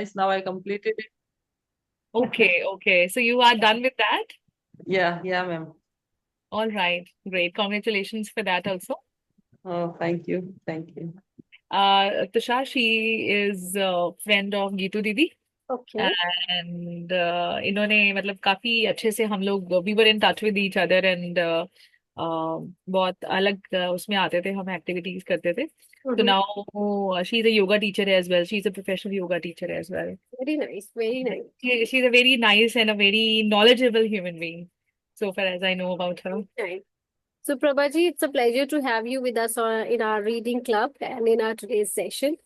nice. Now I completed it. Okay, okay. So you are done with that? Yeah, yeah, ma'am. All right, great. Congratulations for that also. Oh, thank you. Thank you. Tushar, she is a friend of Geetu Didi. Okay and इन्होंने मतलब काफी अच्छे से हम लोग we were in touch with each other and बहुत अलग उसमें आते थे, हम एक्टिविटीज करते थे. तो now she is a yoga teacher as well. She is a professional yoga teacher as well. Very nice very nice She is a very nice and a very knowledgeable human being, so far as I know about her. Nice. So, Prabhaji, it's a pleasure to have you with us in our reading club and in our today's session.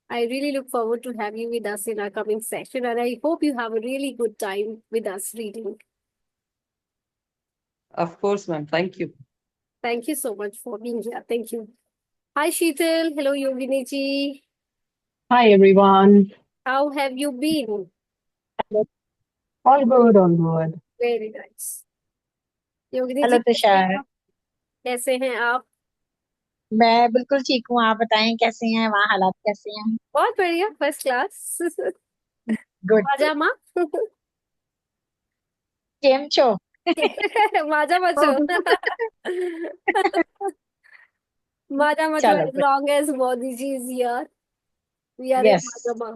I really look forward to have you with us in our coming session, and I hope you have a really good time with us reading. Of course, ma'am. Thank you. Thank you so much for being here. Thank you. Hi, Sheetal. Hello, Yogini ji. Hi everyone. How have you been? All good, all good. Very nice. Yogini ji hello कैसे हैं तुषार. आप? कैसे हैं आप? मैं बिल्कुल ठीक हूँ. आप बताएं कैसे हैं, वहाँ हालात कैसे हैं? बहुत बढ़िया, फर्स्ट क्लास. गुड. माजा माँ. केम छो? माजा मचो. माजा मचो चलो as good. long as Modi ji is here. We are in yes. माजा माँ.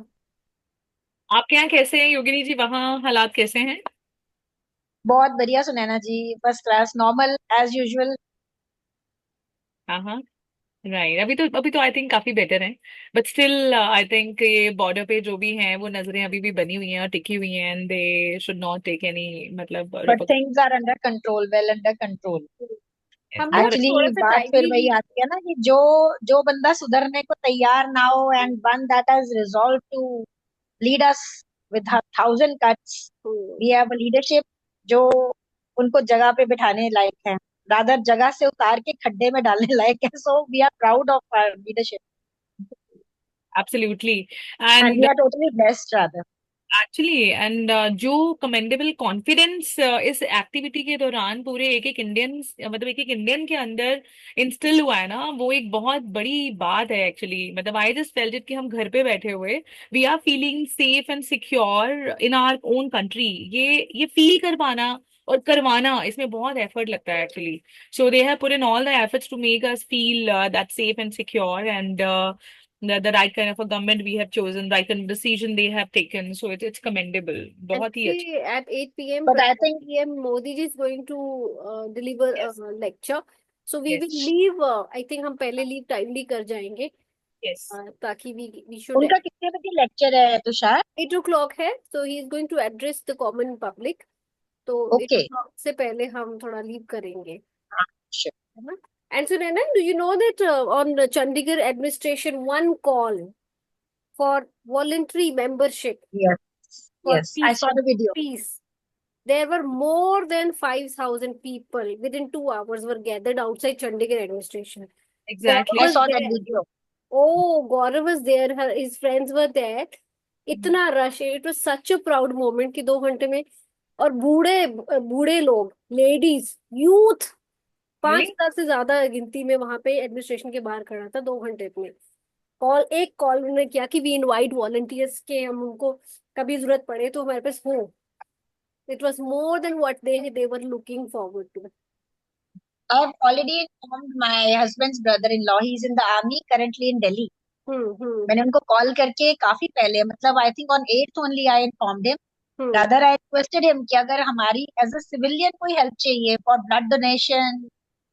आपके यहाँ कैसे हैं योगिनी जी? वहाँ हालात कैसे हैं? बहुत बढ़िया Sunaina ji. First class, normal as usual. हाँ हाँ. राइट. अभी तो आई थिंक काफी बेटर है. बट स्टिल आई थिंक ये बॉर्डर पे जो भी हैं वो नजरें अभी भी बनी हुई हैं और टिकी हुई हैं, and they should not take any मतलब but things are under control, well under control. हमने तो और थोड़ा एक्चुअली सा बात फिर टाइमली वही भी. आती है ना कि जो बंदा सुधरने को तैयार ना हो and one that has resolve to lead us with 1,000 cuts. We have a leadership जो उनको जगह पे बिठाने लायक है, रादर जगह से उतार के खड्डे में डालने लायक है. So we are proud of our leadership absolutely. And we and are totally blessed rather. Actually and जो कमेंडेबल कॉन्फिडेंस इस एक्टिविटी के दौरान पूरे एक एक इंडियन मतलब एक एक इंडियन के अंदर इंस्टिल हुआ है ना, वो एक बहुत बड़ी बात है एक्चुअली. मतलब आई जस्ट फेल्ट इट कि हम घर पे बैठे हुए we are feeling safe and secure in our own country. ये फील कर पाना और करवाना, इसमें बहुत एफर्ट लगता है actually. So they have put in all the efforts to make us feel that safe and secure, and the right kind of a government we have chosen, right kind of decision they have taken. So it's commendable. बहुत ही अच्छा. Actually, at 8 p.m., but I think 12 p.m., Modi ji is going to deliver a Yes, lecture. So we will yes, leave. I think हम पहले leave timely कर जाएंगे. yes. ताकि we should. उनका कितने बजे लेक्चर है तुषार? 8 o'clock है. So he is going to address the common public. तो एट ओ ओके. क्लॉक से पहले हम थोड़ा लीव करेंगे, श्योर. है ना? And Sunana, do you know that on the Chandigarh administration, one call for voluntary membership yes. for yes, I peace, saw the video. peace. There were more than 5,000 people within 2 hours were gathered outside Chandigarh administration. Gaurav Exactly. I was saw that there. Video. Oh, Gaurav was there. His friends were there. इतना rush है. It was such a proud moment कि 2 घंटे में. और बूढ़े बूढ़े लोग, ladies, youth, पांच Really? हजार से ज्यादा गिनती में वहां पे एडमिनिस्ट्रेशन के बाहर खड़ा था 2 घंटे में. एक कॉल उन्होंने किया कि वी इनवाइट वॉलंटियर्स के, हम उनको कभी जरूरत पड़े तो हमारे पास हो. It was more than what they were looking forward to. I've already informed my husband's brother-in-law. He's in the army currently in Delhi. हम्म. मैंने उनको कॉल करके काफी पहले, मतलब I think on 8th only I informed him. Hmm. Rather I requested him कि अगर हमारी as a civilian कोई हेल्प चाहिए फॉर ब्लड डोनेशन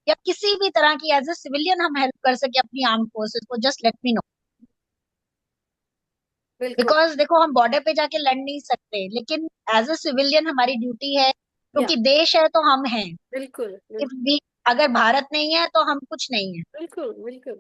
या किसी भी तरह की एज अ सिविलियन हम हेल्प कर सके अपनी आर्म फोर्सेस को, जस्ट लेट मी नो. बिल्कुल. बिकॉज देखो हम बॉर्डर पे जाके लड़ नहीं सकते, लेकिन एज अ सिविलियन हमारी ड्यूटी है, या क्योंकि देश है तो हम हैं. बिल्कुल इफ बिल्कुल भी अगर भारत नहीं है तो हम कुछ नहीं है. बिल्कुल बिल्कुल.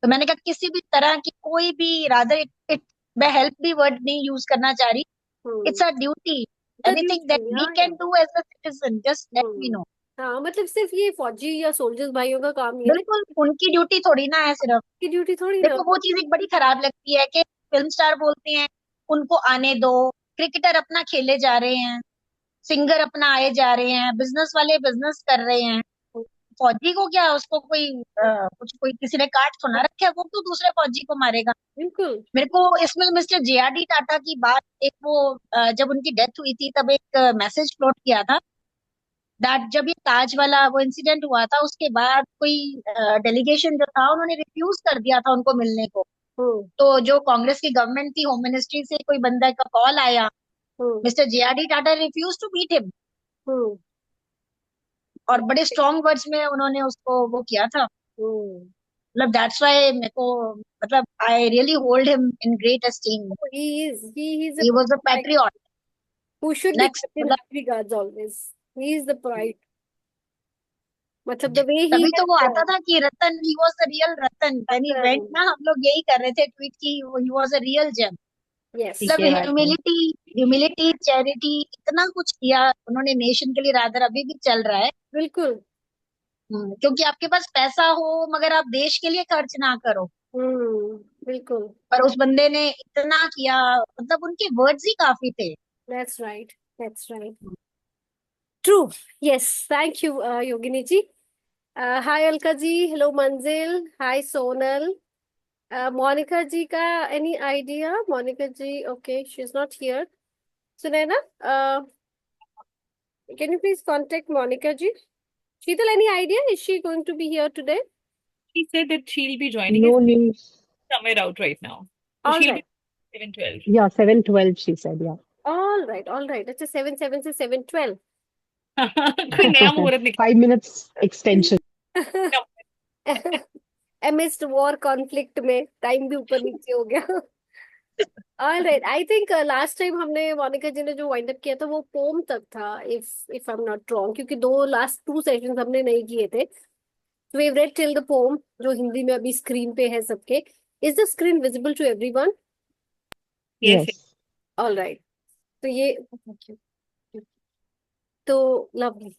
तो मैंने कहा किसी भी तरह की कोई भी, रादर इट, मैं हेल्प भी वर्ड नहीं यूज करना चाह रही. Hmm. It's a duty. The anything that duty, we या can do as a citizen, just let me hmm. No. हाँ, मतलब सिर्फ ये फौजी या सोल्जर्स भाइयों का काम नहीं है ना. बिल्कुल उनकी ड्यूटी थोड़ी ना है सिर्फ. की ड्यूटी थोड़ी ना. देखो वो चीज एक बड़ी खराब लगती है कि फिल्म स्टार बोलते हैं उनको आने दो, क्रिकेटर अपना खेले जा रहे हैं, सिंगर अपना आए जा रहे हैं, बिजनेस वाले बिजनेस कर रहे हैं. फौजी को क्या, उसको कोई कुछ कोई किसी ने काट तो ना रखे, वो क्यों दूसरे फौजी को मारेगा। बिल्कुल। मेरे को इसमें मिस्टर JRD टाटा की बात, एक वो जब उनकी डेथ हुई थी तब एक मैसेज फ्लोट किया था दैट जब ये ताज वाला वो इंसिडेंट हुआ था उसके बाद कोई डेलीगेशन जो था उन्होंने रिफ्यूज कर दिया था उनको मिलने को। हम्म तो जो कांग्रेस की गवर्नमेंट थी, होम मिनिस्ट्री से कोई बंदा का कॉल आया, hmm mister JRD Tata refuse to meet him, hmm और बड़े स्ट्रॉन्ग वर्ड्स में उन्होंने उसको वो किया था। हम्म मतलब दैट्स व्हाई मेरे को, मतलब I really hold him in great esteem. he is a he was a person like patriot. who should be next kept in मतलब high regards always. He is the pride. मतलब the way he तभी तो has वो आता था कि Ratan, he was the real Ratan. When he went done. ना, हम लोग यही कर रहे थे ट्वीट की, he was a real gem. Yes. मतलब ठीक है बात है। ह्यूमिलिटी चैरिटी इतना कुछ किया उन्होंने नेशन के लिए, रादर अभी भी चल रहा है। बिल्कुल। क्योंकि आपके पास पैसा हो मगर आप देश के लिए खर्च ना करो, बिल्कुल। पर उस बंदे ने इतना किया, मतलब उनके वर्ड्स ही काफी थे। That's right. That's right. True. Yes. Thank you, Yogini ji. Hi Alka ji. Hello Manzil. Hi Sonal. Monica ji ka any idea? Monica ji, okay, she's not here. Sunaina, can you please contact Monica ji? Sheetal, any idea? Is she going to be here today? She said that she'll be joining No us news. somewhere out right now. So All she'll right. be 7:12. Yeah, 7:12 she said, yeah. All right. All right. It's a 7 से 7:12. कोई नया मुहूर्त निकल 5 minutes extension. Amidst war conflict में time भी ऊपर नीचे हो गया. All right. I think last time हमने मोनिका जी ने जो वाइंड अप किया था वो पोम तक था, if I'm not wrong, क्योंकि last two sessions हमने नहीं किए थे. So we've read till the poem जो हिंदी में अभी स्क्रीन पे है सबके. Is the screen visible to everyone? Yes. Yes. All right. तो ये तो lovely.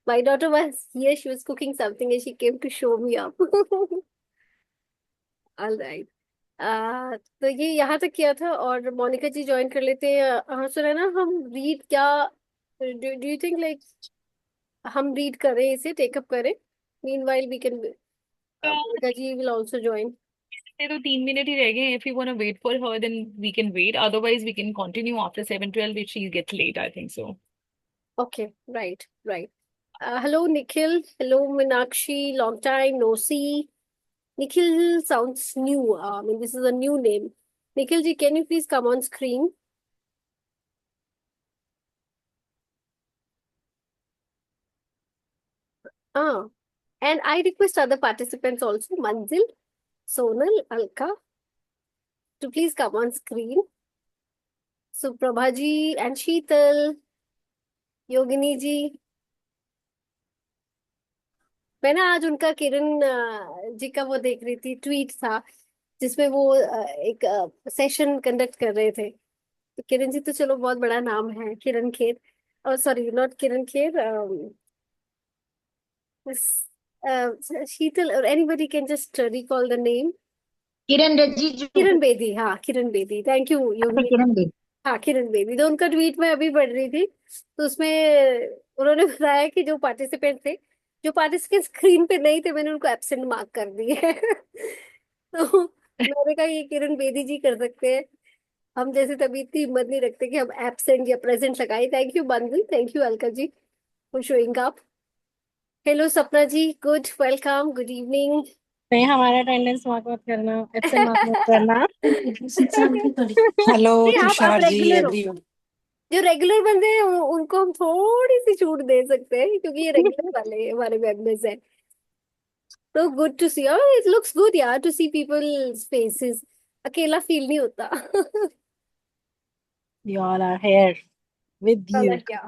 My daughter was here. She was cooking something and she came to show me up. All right. तो ये यहाँ तक किया था और मोनिका जी ज्वाइन कर लेते हैं. हाँ सुना ना, हम रीड क्या, डू यू थिंक लाइक हम रीड करें, इसे टेकअप करें? Meanwhile we can, Monica ji will also join. ये तो 3 मिनट ही रह गए. If you want to wait for her, then we can wait. Otherwise, we can continue after 7:12 if she gets late. I think so. Okay, right, right. Hello Nikhil, hello Meenakshi, long time no see. Nikhil sounds new. I mean, this is a new name. Nikhil ji, can you please come on screen? And I request other participants also, Manzil, Sonal, Alka, to please come on screen. So Prabha ji and Sheetal, Yogini ji. मैं ना आज उनका किरण जी का वो देख रही थी, tweet था जिसमें वो एक सेशन कंडक्ट कर रहे थे. तो किरण जी तो चलो बहुत बड़ा नाम है, किरण खेर, और सॉरी नॉट किरण खेर, शीतल, और anybody can just recall the name. Kiran Rijiju. Kiran Bedi, हाँ किरण बेदी, थैंक यू योगिनी. किरण बेदी। हाँ किरण बेदी. तो उनका ट्वीट मैं अभी पढ़ रही थी, तो उसमें उन्होंने बताया कि जो पार्टिसिपेंट स्क्रीन पे नहीं थे, मैंने उनको एब्सेंट मार्क कर दिए. तो मैंने कहा ये किरण बेदी जी कर सकते हैं, हम जैसे तभी इतनी हिम्मत नहीं रखते कि हम एब्सेंट या प्रेजेंट लगाए. Thank you Bandal, thank you Alka ji for showing up. Hello Sapna ji, good, welcome, good evening. नहीं, हमारा अटेंडेंस मार्क मत करना, एब्सेंट मार्क मत करना. हेलो नहीं, आप तुषार जी, रेगुलर हो. एवरीवन. जो रेगुलर बंदे हैं उनको हम थोड़ी सी छूट दे सकते हैं क्योंकि ये रेगुलर वाले हमारे मेंबर्स हैं. तो good to see, it looks good यार टू सी पीपल्स फेसेस. अकेला फील नहीं होता. You all are here with you. क्या,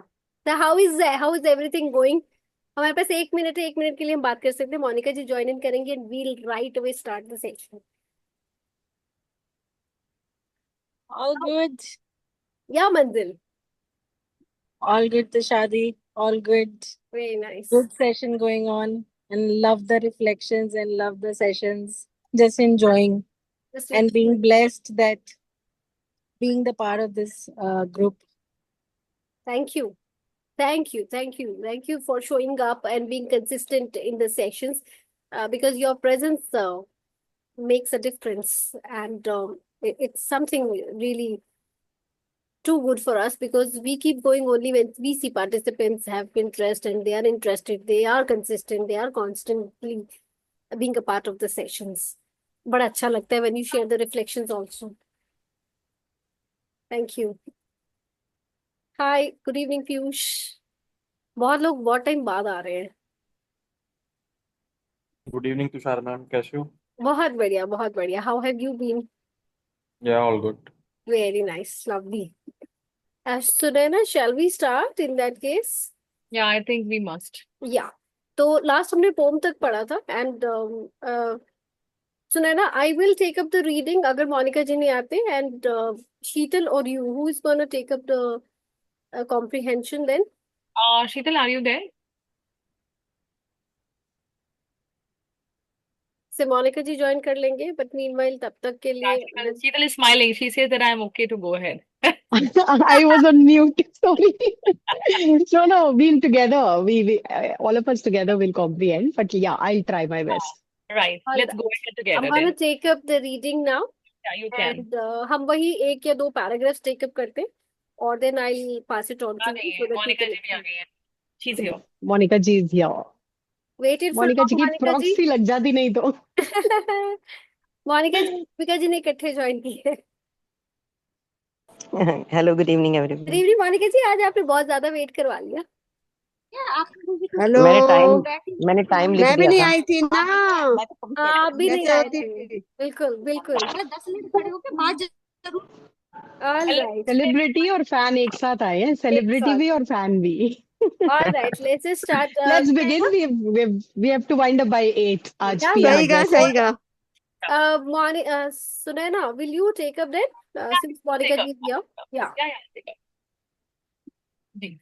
तो हाउ इज एवरीथिंग गोइंग? हमारे पास 1 मिनट है, 1 मिनट के लिए हम बात कर सकते हैं. मोनिका जी ज्वाइन इन करेंगे and we'll right away start the session. All good. या मंजिल? All good, Tushadi. All good. Very nice. Good session going on. And love the reflections and love the sessions. Just enjoying and being blessed that being the part of this group. Thank you. Thank you, thank you, thank you for showing up and being consistent in the sessions, because your presence makes a difference, and it's something really too good for us, because we keep going only when we see participants have interest and they are interested, they are consistent, they are constantly being a part of the sessions. बड़ा अच्छा लगता है when you share the reflections also. Thank you. Hi, good evening, Piyush. बहुत लोग बहुत time बाद आ रहे हैं. गुड इवनिंग तुषार मैम, कैसे हो? बहुत बढ़िया, बहुत बढ़िया. How have you been? या all good. Very nice, lovely. Sunaina, shall we start in that case? Yeah, I think we must. Yeah. तो लास्ट हमने पोम तक पढ़ा था, and Sunaina, I will take up the reading अगर मोनिका जी नहीं आते, and Sheetal or you, who is going to take up the comprehension then? Sheetal, are you there? से मोनिका जी join कर लेंगे, बट मीनवाइल तब तक के Yeah, लिए Sheetal is smiling. She says that I am okay to go ahead. I was on mute. Sorry. No, we'll together. We all of us together will comprehend. But yeah, I'll try my best. Right. All Let's right. go ahead I'm together going to then. take up the reading now, Yeah, you can. and हम वही एक या दो paragraphs take up करते हैं, और then I'll pass it on uh to गई you है so that you Monika can जी भी आ गई है. She's here. Monica ji is here. waited for Monica long, जी की मोनिका जी. proxy लग जाती नहीं तो. मोनिका जी, मोनिका जी ने इकट्ठे ज्वाइन किए. Hello, good evening good everyone. Evening Monika ji, आज आपने बहुत ज्यादा वेट करवा लिया. हेलो. मैंने टाइम लिख मैं भी दिया नहीं था. आई थी ना. आप भी नहीं कैसे आए होती थे. थी? बिल्कुल बिल्कुल. ऑल राइट, सेलिब्रिटी और फैन एक साथ आए हैं. सेलिब्रिटी भी और फैन भी. All right, let's start. Let's begin. We have to wind up by 8. आज Yeah, PM सही address. सही का. Sunaina, will you take up then? Since Monica take ji is here. Yeah. ठीक है. जी.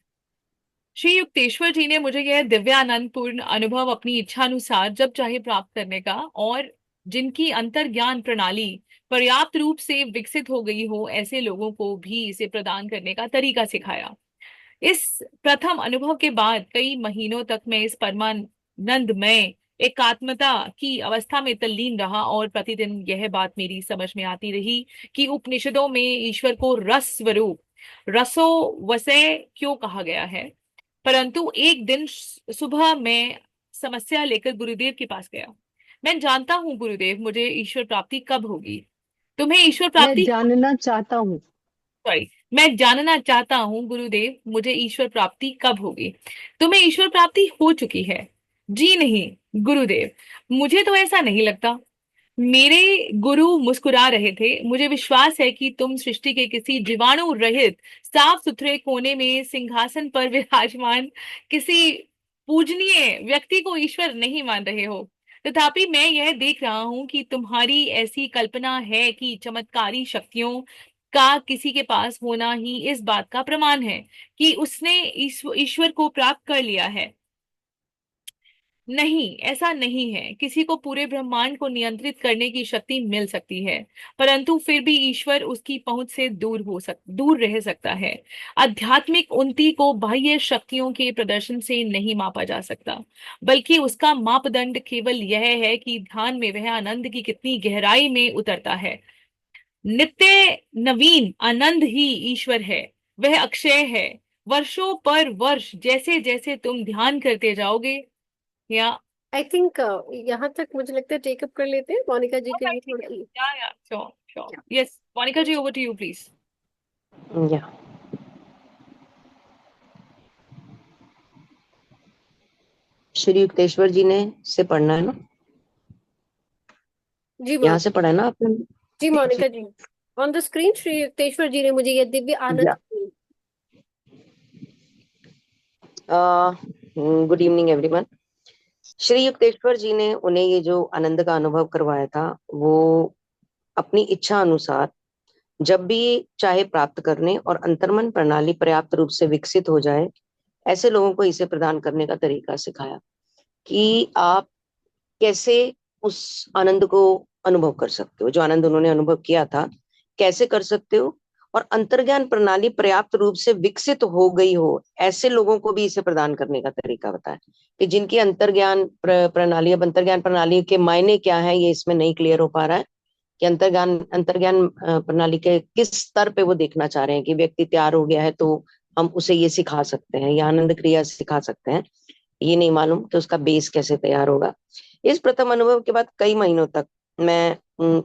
श्री युक्तेश्वर जी ने मुझे यह दिव्यानंदपूर्ण अनुभव अपनी इच्छानुसार जब चाहे प्राप्त करने का, और जिनकी अंतर्ज्ञान प्रणाली पर्याप्त रूप से विकसित हो गई हो, ऐसे लोगों को भी इसे प्रदान करने का तरीका सिखाया. इस प्रथम अनुभव के बाद कई महीनों तक मैं इस परमानंदमय एकात्मता की अवस्था में तल्लीन रहा, और प्रतिदिन यह बात मेरी समझ में आती रही कि उपनिषदों में ईश्वर को रस स्वरूप, रसो वसय क्यों कहा गया है. परंतु एक दिन सुबह मैं समस्या लेकर गुरुदेव के पास गया. मैं जानता हूँ गुरुदेव, मुझे ईश्वर प्राप्ति कब होगी. तुम्हें ईश्वर मैं प्राप्ति जानना चाहता हूँ. सॉरी मैं जानना चाहता हूँ गुरुदेव, मुझे ईश्वर प्राप्ति कब होगी. तुम्हें ईश्वर प्राप्ति हो चुकी है. जी नहीं गुरुदेव, मुझे तो ऐसा नहीं लगता. मेरे गुरु मुस्कुरा रहे थे. मुझे विश्वास है कि तुम सृष्टि के किसी जीवाणु रहित साफ सुथरे कोने में सिंहासन पर विराजमान किसी पूजनीय व्यक्ति को ईश्वर नहीं मान रहे हो. तथापि मैं यह देख रहा हूं कि तुम्हारी ऐसी कल्पना है कि चमत्कारी शक्तियों का किसी के पास होना ही इस बात का प्रमाण है कि उसने ईश्वर को प्राप्त कर लिया है. नहीं, ऐसा नहीं है. किसी को पूरे ब्रह्मांड को नियंत्रित करने की शक्ति मिल सकती है, परंतु फिर भी ईश्वर उसकी पहुंच से दूर रह सकता है. आध्यात्मिक उन्नति को बाह्य शक्तियों के प्रदर्शन से नहीं मापा जा सकता, बल्कि उसका मापदंड केवल यह है कि ध्यान में वह आनंद की कितनी गहराई में उतरता है. नित्य नवीन आनंद ही ईश्वर है. वह अक्षय है. वर्षों पर वर्ष जैसे जैसे तुम ध्यान करते जाओगे, या आई थिंक यहाँ तक मुझे लगता है टेकअप कर लेते हैं. मोनिका जी के लिए थोड़ा sure. Yes, Monica ji, over to you, please. या श्री युक्तेश्वर जी ने से पढ़ना है ना. जी यहाँ से पढ़ा है ना आपने. जी Monika ji, on the screen Shri Yukteshwar ji ने मुझे ये दिव्य आनंद. Good evening everyone. Shri Yukteshwar ji ने उन्हें ये जो आनंद का अनुभव करवाया था, वो अपनी इच्छा अनुसार जब भी चाहे प्राप्त करने, और अंतर्मन प्रणाली पर्याप्त रूप से विकसित हो जाए, ऐसे लोगों को इसे प्रदान करने का तरीका सिखाया कि आप कैसे उस आनंद को अनुभव कर सकते हो. जो आनंद उन्होंने अनुभव किया था, कैसे कर सकते हो, और अंतर्ज्ञान प्रणाली पर्याप्त रूप से विकसित हो गई हो, ऐसे लोगों को भी इसे प्रदान करने का तरीका बताया कि जिनकी अंतर्ज्ञान प्रणाली, अब अंतर्ज्ञान प्रणाली के मायने क्या है ये इसमें नहीं क्लियर हो पा रहा है कि अंतर्ज्ञान प्रणाली के किस स्तर पे वो देखना चाह रहे हैं कि व्यक्ति तैयार हो गया है तो हम उसे ये सिखा सकते हैं या आनंद क्रिया सिखा सकते हैं, ये नहीं मालूम कि उसका बेस कैसे तैयार होगा। इस प्रथम अनुभव के बाद कई महीनों तक मैं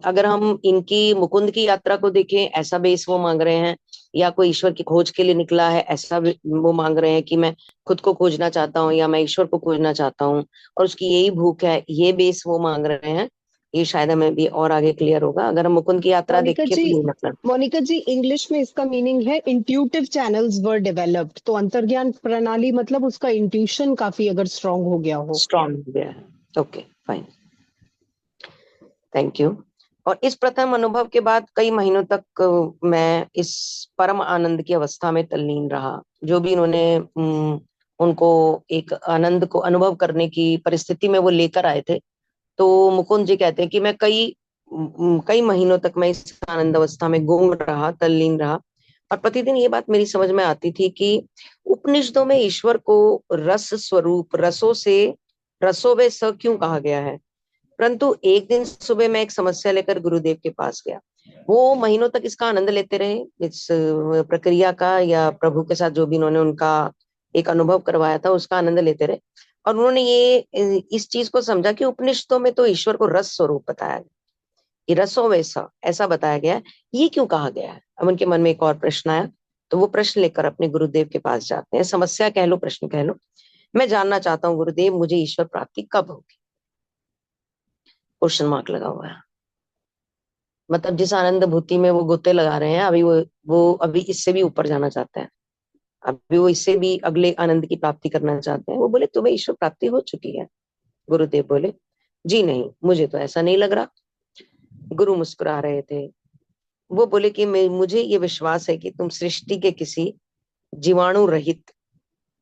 अगर हम इनकी मुकुंद की यात्रा को देखें, ऐसा बेस वो मांग रहे हैं, या कोई ईश्वर की खोज के लिए निकला है ऐसा वो मांग रहे हैं कि मैं खुद को खोजना चाहता हूँ या मैं ईश्वर को खोजना चाहता हूँ और उसकी यही भूख है, ये बेस वो मांग रहे हैं, ये शायद हमें भी और आगे क्लियर होगा अगर हम मुकुंद की यात्रा मोनिका देखें तो जी, ये मतलब मोनिका जी, इंग्लिश में इसका मीनिंग है इंट्यूटिव चैनल्स वर डेवलप्ड, तो अंतर्ज्ञान प्रणाली मतलब उसका इंट्यूशन काफी अगर स्ट्रांग हो गया हो। स्ट्रॉन्ग हो गया है। Okay fine, thank you. और इस प्रथम अनुभव के बाद कई महीनों तक मैं इस परम आनंद की अवस्था में तल्लीन रहा। जो भी इन्होंने उनको एक आनंद को अनुभव करने की परिस्थिति में वो लेकर आए थे, तो मुकुंद जी कहते हैं कि मैं कई महीनों तक मैं इस आनंद अवस्था में गुम रहा, तल्लीन रहा। और प्रतिदिन ये बात मेरी समझ में आती थी कि उपनिषदों में ईश्वर को रस स्वरूप, रसों व स क्यों कहा गया है। परंतु एक दिन सुबह मैं एक समस्या लेकर गुरुदेव के पास गया। वो महीनों तक इसका आनंद लेते रहे, इस प्रक्रिया का, या प्रभु के साथ जो भी इन्होंने उनका एक अनुभव करवाया था उसका आनंद लेते रहे। और उन्होंने ये इस चीज को समझा कि उपनिषदों में तो ईश्वर को रस स्वरूप बताया गया, कि रसों वैसा ऐसा बताया गया है, ये क्यों कहा गया है। अब उनके मन में एक और प्रश्न आया, तो वो प्रश्न लेकर अपने गुरुदेव के पास जाते हैं। समस्या कह लो, प्रश्न कह लो। मैं जानना चाहता हूँ गुरुदेव, मुझे ईश्वर प्राप्ति कब होगी। क्वेश्चन मार्क लगा हुआ है। मतलब जिस आनंद भूति में वो गोते लगा रहे हैं, अभी वो अभी इससे भी ऊपर जाना चाहते हैं, अभी वो इससे भी अगले आनंद की प्राप्ति करना चाहते हैं। वो बोले तुम्हें ईश्वर प्राप्ति हो चुकी है। गुरुदेव बोले जी नहीं, मुझे तो ऐसा नहीं लग रहा। गुरु मुस्कुरा रहे थे। वो बोले कि मुझे ये विश्वास है कि तुम सृष्टि के किसी जीवाणु रहित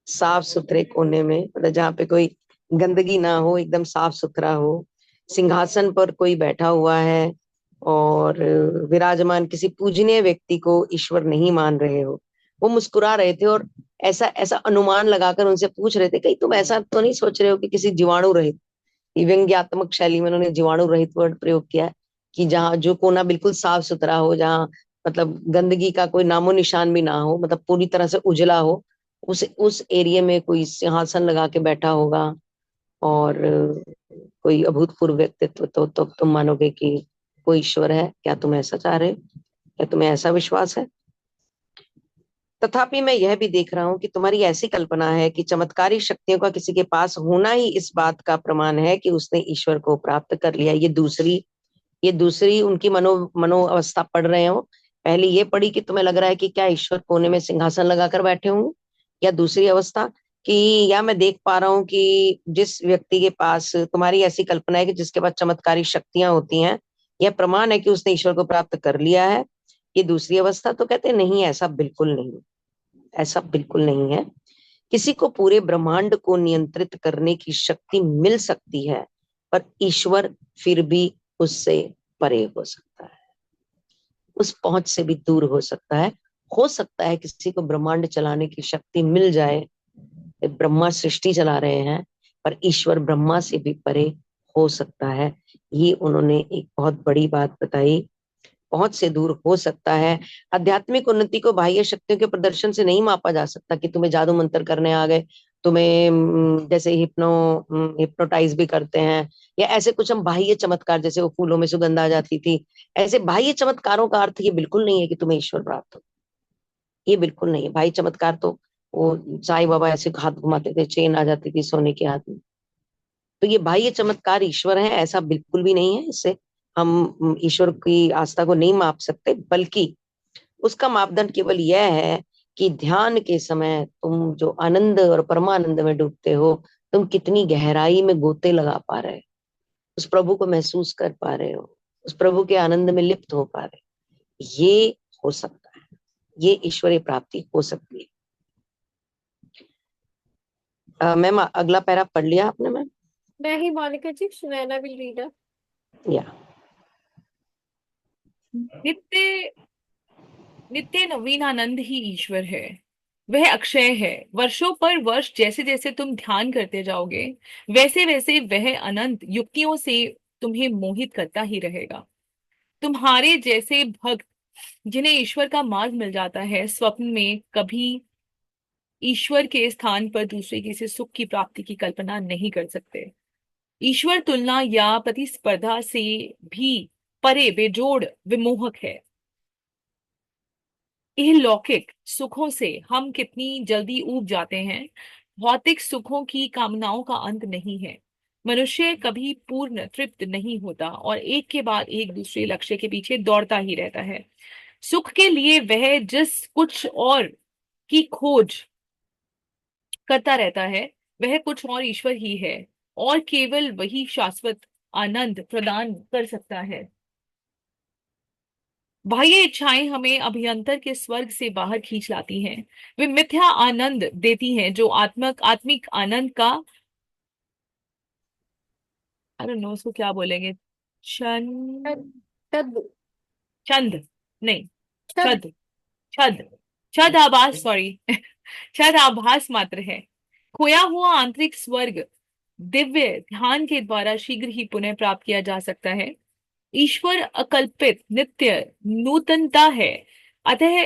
साफ सुथरे कोने में, मतलब जहाँ पे कोई गंदगी ना हो, एकदम साफ सुथरा हो, सिंहासन पर कोई बैठा हुआ है और विराजमान किसी पूजनीय व्यक्ति को ईश्वर नहीं मान रहे हो। वो मुस्कुरा रहे थे और ऐसा ऐसा अनुमान लगाकर उनसे पूछ रहे थे, कहीं तुम ऐसा तो नहीं सोच रहे हो कि किसी जीवाणु रहित, व्यंग्यात्मक शैली में उन्होंने जीवाणु रहित वर्ड प्रयोग किया है, कि जहाँ जो कोना बिल्कुल साफ सुथरा हो, जहाँ मतलब गंदगी का कोई नामो निशान भी ना हो, मतलब पूरी तरह से उजला हो, उस एरिया में कोई सिंहासन लगा के बैठा होगा और कोई अभूतपूर्व व्यक्तित्व, तो तुम मानोगे कि कोई ईश्वर है। क्या तुम ऐसा चाह रहे हो? क्या तुम्हें ऐसा विश्वास है? तथापि मैं यह भी देख रहा हूं कि तुम्हारी ऐसी कल्पना है कि चमत्कारी शक्तियों का किसी के पास होना ही इस बात का प्रमाण है कि उसने ईश्वर को प्राप्त कर लिया। ये दूसरी उनकी मनो अवस्था पढ़ रहे हो। पहले ये पढ़ी कि तुम्हें लग रहा है कि क्या ईश्वर कोने में सिंहासन लगाकर बैठे होंगे, या दूसरी अवस्था कि या मैं देख पा रहा हूँ कि जिस व्यक्ति के पास, तुम्हारी ऐसी कल्पना है कि जिसके पास चमत्कारी शक्तियां होती हैं, यह प्रमाण है कि उसने ईश्वर को प्राप्त कर लिया है। ये दूसरी अवस्था। तो कहते नहीं, ऐसा बिल्कुल नहीं, ऐसा बिल्कुल नहीं है। किसी को पूरे ब्रह्मांड को नियंत्रित करने की शक्ति मिल सकती है, पर ईश्वर फिर भी उससे परे हो सकता है, उस पहुंच से भी दूर हो सकता है। हो सकता है किसी को ब्रह्मांड चलाने की शक्ति मिल जाए, ब्रह्मा सृष्टि चला रहे हैं, पर ईश्वर ब्रह्मा से भी परे हो सकता है। ये उन्होंने एक बहुत बड़ी बात बताई, पहुंच से दूर हो सकता है। आध्यात्मिक उन्नति को बाह्य शक्तियों के प्रदर्शन से नहीं मापा जा सकता कि तुम्हें जादू मंत्र करने आ गए, तुम्हें जैसे हिप्नोटाइज भी करते हैं, या ऐसे कुछ हम बाह्य चमत्कार, जैसे वो फूलों में सुगंध आ जाती थी, ऐसे बाह्य चमत्कारों का अर्थ ये बिल्कुल नहीं है कि तुम्हें ईश्वर प्राप्त हो। ये बिल्कुल नहीं है। बाह्य चमत्कार तो वो साईं बाबा ऐसे हाथ घुमाते थे, चेन आ जाती थी सोने के हाथ में, तो ये बाह्य चमत्कार ईश्वर है ऐसा बिल्कुल भी नहीं है। इससे हम ईश्वर की आस्था को नहीं माप सकते, बल्कि उसका मापदंड केवल यह है कि ध्यान के समय तुम जो आनंद और परमानंद में डूबते हो, तुम कितनी गहराई में गोते लगा पा रहे हो, उस प्रभु को महसूस कर पा रहे हो, उस प्रभु के आनंद में लिप्त हो पा रहे हो। ये हो सकता है, ये ईश्वरीय प्राप्ति हो सकती है। मैम अगला पैरा पढ़ लिया आपने? मैम मैं ही मोनिका जी, सुनैना विल रीड या नित्य नित्य नवीन आनंद ही ईश्वर है, वह अक्षय है। वर्षों पर वर्ष जैसे जैसे तुम ध्यान करते जाओगे, वैसे वैसे वह अनंत युक्तियों से तुम्हें मोहित करता ही रहेगा। तुम्हारे जैसे भक्त जिन्हें ईश्वर का मार्ग मिल जाता है, स्वप्न में कभी ईश्वर के स्थान पर दूसरे किसी सुख की प्राप्ति की कल्पना नहीं कर सकते। ईश्वर तुलना या प्रतिस्पर्धा से भी परे बेजोड़ विमोहक है। यह लौकिक सुखों से हम कितनी जल्दी ऊब जाते हैं। भौतिक सुखों की कामनाओं का अंत नहीं है। मनुष्य कभी पूर्ण तृप्त नहीं होता और एक के बाद एक दूसरे लक्ष्य के पीछे दौड़ता ही रहता है। सुख के लिए वह जिस कुछ और की खोज करता रहता है, वह कुछ और ईश्वर ही है, और केवल वही शाश्वत आनंद प्रदान कर सकता है। बाह्य इच्छाएं हमें अभियंतर के स्वर्ग से बाहर खींच लाती हैं। वे मिथ्या आनंद देती हैं जो आत्मिक आनंद का, आई डोंट नो उसको क्या बोलेंगे, छंद, छद चंद नहीं, छद छद, छद, छद आभास, सॉरी छद आभास मात्र है। खोया हुआ आंतरिक स्वर्ग दिव्य ध्यान के द्वारा शीघ्र ही पुनः प्राप्त किया जा सकता है। ईश्वर अकल्पित नित्य नूतनता है, अतः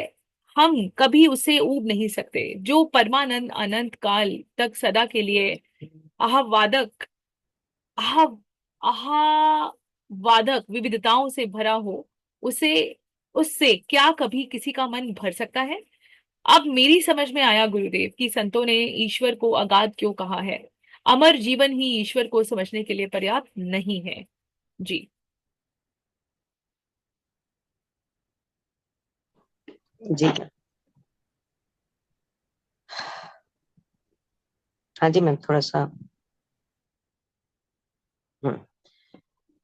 हम कभी उसे ऊब नहीं सकते। जो परमानंद अनंत काल तक सदा के लिए आह्वादक आह आह्वादक विविधताओं से भरा हो, उसे उससे क्या कभी किसी का मन भर सकता है? अब मेरी समझ में आया गुरुदेव कि संतों ने ईश्वर को अगाध क्यों कहा है। अमर जीवन ही ईश्वर को समझने के लिए पर्याप्त नहीं है। जी। जी हाँ जी मैम, थोड़ा सा।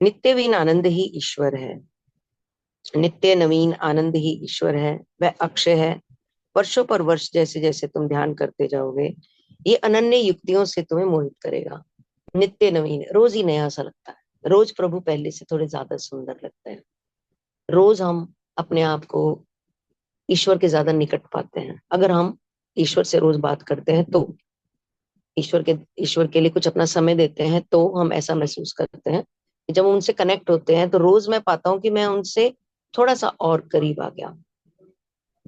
नित्यवीन आनंद ही ईश्वर है, नित्य नवीन आनंद ही ईश्वर है, वह अक्षय है। वर्षों पर वर्ष जैसे जैसे तुम ध्यान करते जाओगे, ये अनन्य युक्तियों से तुम्हें मोहित करेगा। नित्य नवीन, रोज ही नया सा लगता है। रोज प्रभु पहले से थोड़े ज्यादा सुंदर लगते हैं। रोज हम अपने आप को ईश्वर के ज्यादा निकट पाते हैं। अगर हम ईश्वर से रोज बात करते हैं तो ईश्वर के लिए कुछ अपना समय देते हैं, तो हम ऐसा महसूस करते हैं कि जब हम उनसे कनेक्ट होते हैं तो रोज मैं पाता हूँ कि मैं उनसे थोड़ा सा और करीब आ गया,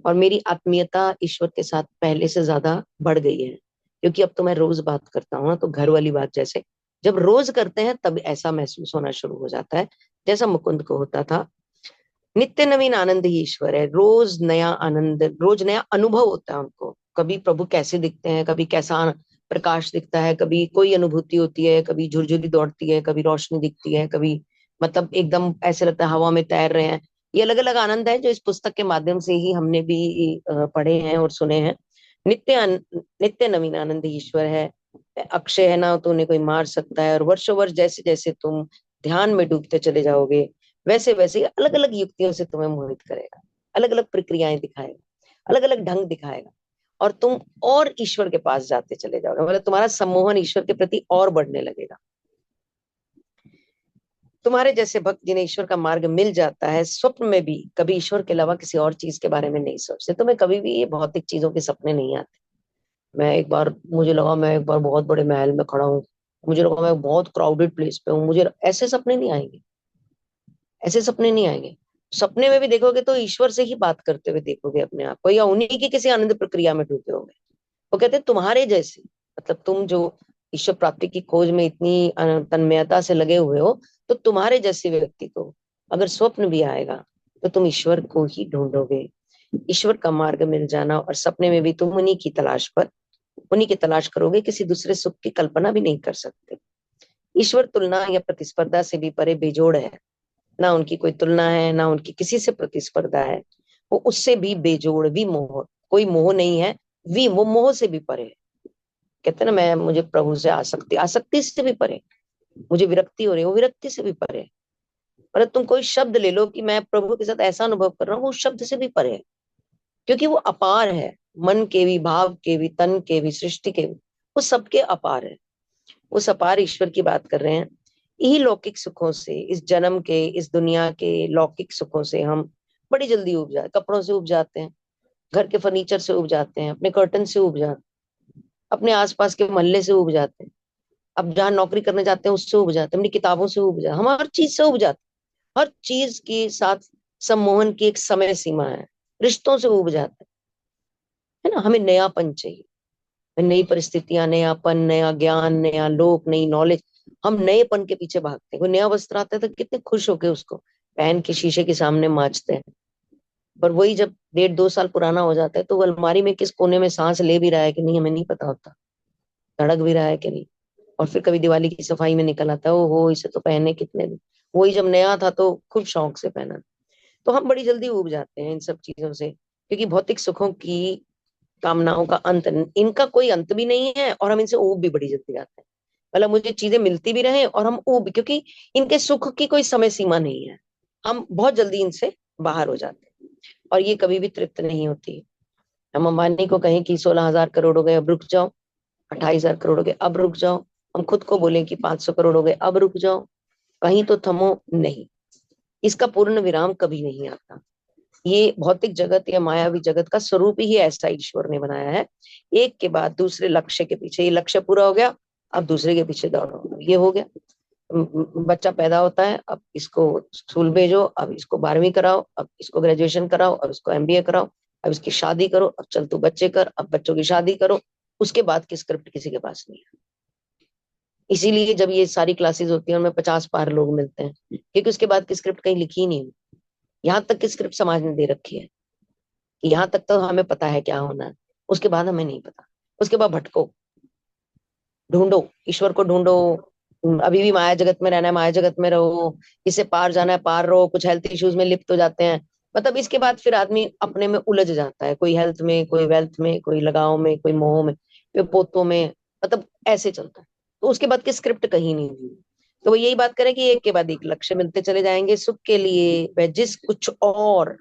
और मेरी आत्मीयता ईश्वर के साथ पहले से ज्यादा बढ़ गई है। क्योंकि अब तो मैं रोज बात करता हूँ ना, तो घर वाली बात जैसे जब रोज करते हैं तब ऐसा महसूस होना शुरू हो जाता है जैसा मुकुंद को होता था। नित्य नवीन आनंद ही ईश्वर है। रोज नया आनंद, रोज नया अनुभव होता है उनको। कभी प्रभु कैसे दिखते हैं, कभी कैसा प्रकाश दिखता है, कभी कोई अनुभूति होती है, कभी झुरझुरी दौड़ती है, कभी रोशनी दिखती है, कभी मतलब एकदम ऐसे लगता है हवा में तैर रहे हैं। ये अलग अलग आनंद है जो इस पुस्तक के माध्यम से ही हमने भी पढ़े हैं और सुने हैं। नित्य नवीन आनंद ईश्वर है, अक्षय है, ना तो उन्हें कोई मार सकता है। और वर्षों वर्ष जैसे जैसे तुम ध्यान में डूबते चले जाओगे, वैसे वैसे अलग अलग युक्तियों से तुम्हें मोहित करेगा, अलग अलग प्रक्रियाएं दिखाएगा, अलग अलग ढंग दिखाएगा, और तुम और ईश्वर के पास जाते चले जाओगे। मतलब तुम्हारा सम्मोहन ईश्वर के प्रति और बढ़ने लगेगा। तुम्हारे जैसे भक्त जिन्हें ईश्वर का मार्ग मिल जाता है, स्वप्न में भी कभी ईश्वर के अलावा किसी और चीज के बारे में नहीं सोचते। तुम्हें कभी भी ये भौतिक चीजों के सपने नहीं आते। मुझे लगा मैं एक बार बहुत बड़े महल में खड़ा हूँ, मुझे लगा मैं बहुत क्राउडेड प्लेस पे हूँ, मुझे ऐसे सपने नहीं आएंगे, ऐसे सपने नहीं आएंगे। सपने में भी देखोगे तो ईश्वर से ही बात करते हुए देखोगे अपने आप को, या उन्हीं की किसी आनंद प्रक्रिया में डूबे होगे। वो कहते हैं तुम्हारे जैसे, मतलब तुम जो ईश्वर प्राप्ति की खोज में इतनी तन्मयता से लगे हुए हो, तो तुम्हारे जैसे व्यक्ति को अगर स्वप्न भी आएगा तो तुम ईश्वर को ही ढूंढोगे। ईश्वर का मार्ग मिल जाना, और सपने में भी तुम उन्हीं की तलाश करोगे, किसी दूसरे सुख की कल्पना भी नहीं कर सकते। ईश्वर तुलना या प्रतिस्पर्धा से भी परे बेजोड़ है। ना उनकी कोई तुलना है, ना उनकी किसी से प्रतिस्पर्धा है। वो उससे भी बेजोड़, भी मोह, कोई मोह नहीं है, वो मोह से भी परे है। कहते हैं ना, मुझे प्रभु से आसक्ति से भी परे, मुझे विरक्ति हो रही है, वो विरक्ति से भी परे है। पर तुम कोई शब्द ले लो कि मैं प्रभु के साथ ऐसा अनुभव कर रहा हूँ, वो शब्द से भी परे है, क्योंकि वो अपार है। मन के भी, भाव के भी, तन के भी, सृष्टि के भी, वो सबके अपार है। उस अपार ईश्वर की बात कर रहे हैं। यही लौकिक सुखों से, इस जन्म के, इस दुनिया के लौकिक सुखों से हम बड़ी जल्दी उब जाते, कपड़ों से उब जाते हैं, घर के फर्नीचर से उब जाते हैं, अपने कर्टन से उब जाते हैं, अपने आसपास के मोहल्ले से उब जाते हैं, अब जहाँ नौकरी करने जाते हैं उससे उब जाते हैं, अपनी किताबों से उब जाते हैं, हम हर चीज से उब जाते हैं। हर चीज के साथ सम्मोहन की एक समय सीमा है, रिश्तों से उब जाते हैं, है ना। हमें नयापन चाहिए, नई परिस्थितियां, नयापन, नया ज्ञान, नया लोक, नई नॉलेज। हम नएपन के पीछे भागते हैं। कोई नया वस्त्र आता है तो कितने खुश होके उसको पहन के शीशे के सामने मांचते हैं, पर वही जब 1.5-2 साल पुराना हो जाता है तो वो अलमारी में किस कोने में सांस ले भी रहा है कि नहीं हमें नहीं पता होता, धड़क भी रहा है कि नहीं। और फिर कभी दिवाली की सफाई में निकल आता है, ओ हो इसे तो पहने कितने दिन, वही जब नया था तो खूब शौक से पहना। तो हम बड़ी जल्दी उब जाते हैं इन सब चीजों से, क्योंकि भौतिक सुखों की कामनाओं का अंत, इनका कोई अंत भी नहीं है, और हम इनसे ऊब भी बड़ी जल्दी जाते हैं। मतलब मुझे चीजें मिलती भी रहे और हम ऊब, क्योंकि इनके सुख की कोई समय सीमा नहीं है, हम बहुत जल्दी इनसे बाहर हो जाते हैं, और ये कभी भी तृप्त नहीं होती। हम अंबानी को कहें कि 16,000 करोड़ हो गए अब रुक जाओ, 28,000 करोड़ हो गए अब रुक जाओ, हम खुद को बोले कि 500 करोड़ हो गए अब रुक जाओ, कहीं तो थमो नहीं। इसका पूर्ण विराम कभी नहीं आता। ये भौतिक जगत या मायावी जगत का स्वरूप ही ऐसा ईश्वर ने बनाया है, एक के बाद दूसरे लक्ष्य के पीछे। ये लक्ष्य पूरा हो गया, अब दूसरे के पीछे दौड़ो, ये हो गया। बच्चा पैदा होता है, अब इसको स्कूल भेजो, अब इसको 12वीं कराओ, अब इसको ग्रेजुएशन कराओ, अब इसको MBA कराओ, अब इसकी शादी करो, अब चल तू बच्चे कर, अब बच्चों की शादी करो। उसके बाद की स्क्रिप्ट किसी के पास नहीं है। इसीलिए जब ये सारी क्लासेस होती हैं उनमें 50 पार लोग मिलते हैं, क्योंकि उसके बाद की स्क्रिप्ट कहीं लिखी ही नहीं है। यहाँ तक की स्क्रिप्ट समाज ने दे रखी है कि यहाँ तक तो हमें पता है क्या होना है, उसके बाद हमें नहीं पता। उसके बाद भटको, ढूंढो, ईश्वर को ढूंढो। अभी भी माया जगत में रहना है, माया जगत में रहो, इससे पार जाना है पार रहो। कुछ हेल्थ इश्यूज में लिप्त हो जाते हैं, मतलब इसके बाद फिर आदमी अपने में उलझ जाता है, कोई हेल्थ में, कोई वेल्थ में, कोई लगाव में, कोई मोह में, कोई पोतों में, मतलब ऐसे चलता है। तो उसके बाद की स्क्रिप्ट कहीं नहीं हुई। तो वो यही बात करें कि एक के बाद एक लक्ष्य मिलते चले जाएंगे सुख के लिए। वह जिस कुछ और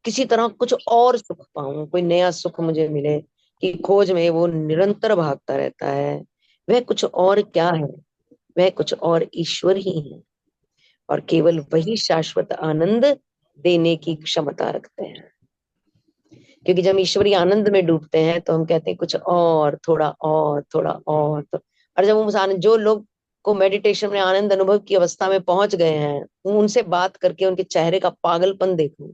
किसी तरह कुछ और सुख पाऊं, कोई नया सुख मुझे मिले कि खोज में वो निरंतर भागता रहता है। वह कुछ और क्या है, वह कुछ और ईश्वर ही है, और केवल वही शाश्वत आनंद देने की क्षमता रखते हैं। क्योंकि जब ईश्वरी आनंद में डूबते हैं तो हम कहते हैं कुछ और, थोड़ा और, थोड़ा और। तो और जब उस आनंद, जो लोग को मेडिटेशन में आनंद अनुभव की अवस्था में पहुंच गए हैं, उनसे बात करके उनके चेहरे का पागलपन देखो,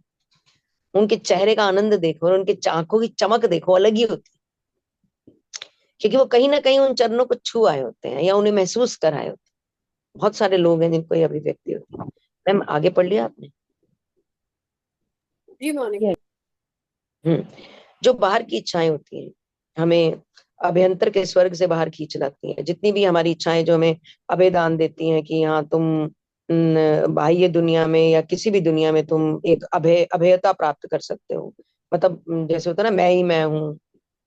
उनके चेहरे का आनंद देखो, और उनके आंखों की चमक देखो, अलग ही होती है। क्योंकि वो कहीं ना कहीं उन चरणों को छू आए होते हैं या उन्हें महसूस कर आए होते हैं। बहुत सारे लोग हैं जिनको ये अभिव्यक्ति होती है। मैम आगे पढ़ लिया आपने? जी मॉर्निंग। जो बाहर की इच्छाएं होती हैं हमें अभ्यंतर के स्वर्ग से बाहर खींच लाती हैं। जितनी भी हमारी इच्छाएं जो हमें अभय दान देती हैं कि हाँ तुम बाह्य दुनिया में या किसी भी दुनिया में तुम एक अभयता प्राप्त कर सकते हो। मतलब जैसे होता है ना, मैं ही मैं हूँ,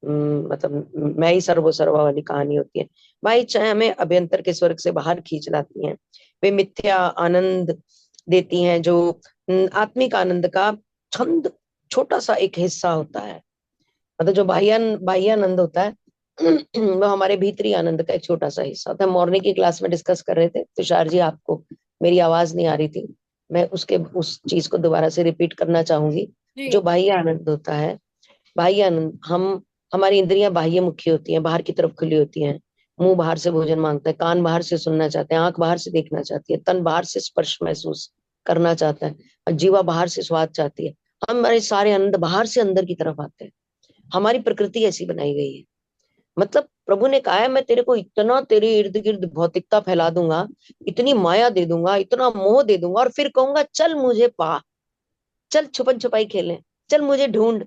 मतलब मैं ही सर्वा वाली कहानी होती है। वह इच्छाएं हमें अभ्यंतर के स्वर्ग से बाहर खींच लाती हैं। वे मिथ्या आनंद देती हैं, जो आत्मिक आनंद का छंद छोटा सा एक हिस्सा होता है। मतलब जो बाह्य आनंद होता है वो हमारे भीतरी आनंद का एक छोटा सा हिस्सा होता है। मॉर्निंग की क्लास में डिस्कस कर रहे थे तुषार जी, आपको मेरी आवाज नहीं आ रही थी, मैं उस चीज को दोबारा से रिपीट करना चाहूंगी। जो बाह्य आनंद होता है, बाह्य आनंद, हमारी इंद्रियां बाह्य मुखी होती हैं, बाहर की तरफ खुली होती हैं। मुंह बाहर से भोजन मांगता है, कान बाहर से सुनना चाहते हैं, आंख बाहर से देखना चाहती है, तन बाहर से स्पर्श महसूस करना चाहता है, और जीवा बाहर से स्वाद चाहती है। हमारे सारे आनंद बाहर से अंदर की तरफ आते हैं। हमारी प्रकृति ऐसी बनाई गई है। मतलब प्रभु ने कहा है मैं तेरे को इतना, तेरे इर्द गिर्द भौतिकता फैला दूंगा, इतनी माया दे दूंगा, इतना मोह दे दूंगा, और फिर कहूंगा चल मुझे पा, चल छुपन छुपाई खेलें, चल मुझे ढूंढ।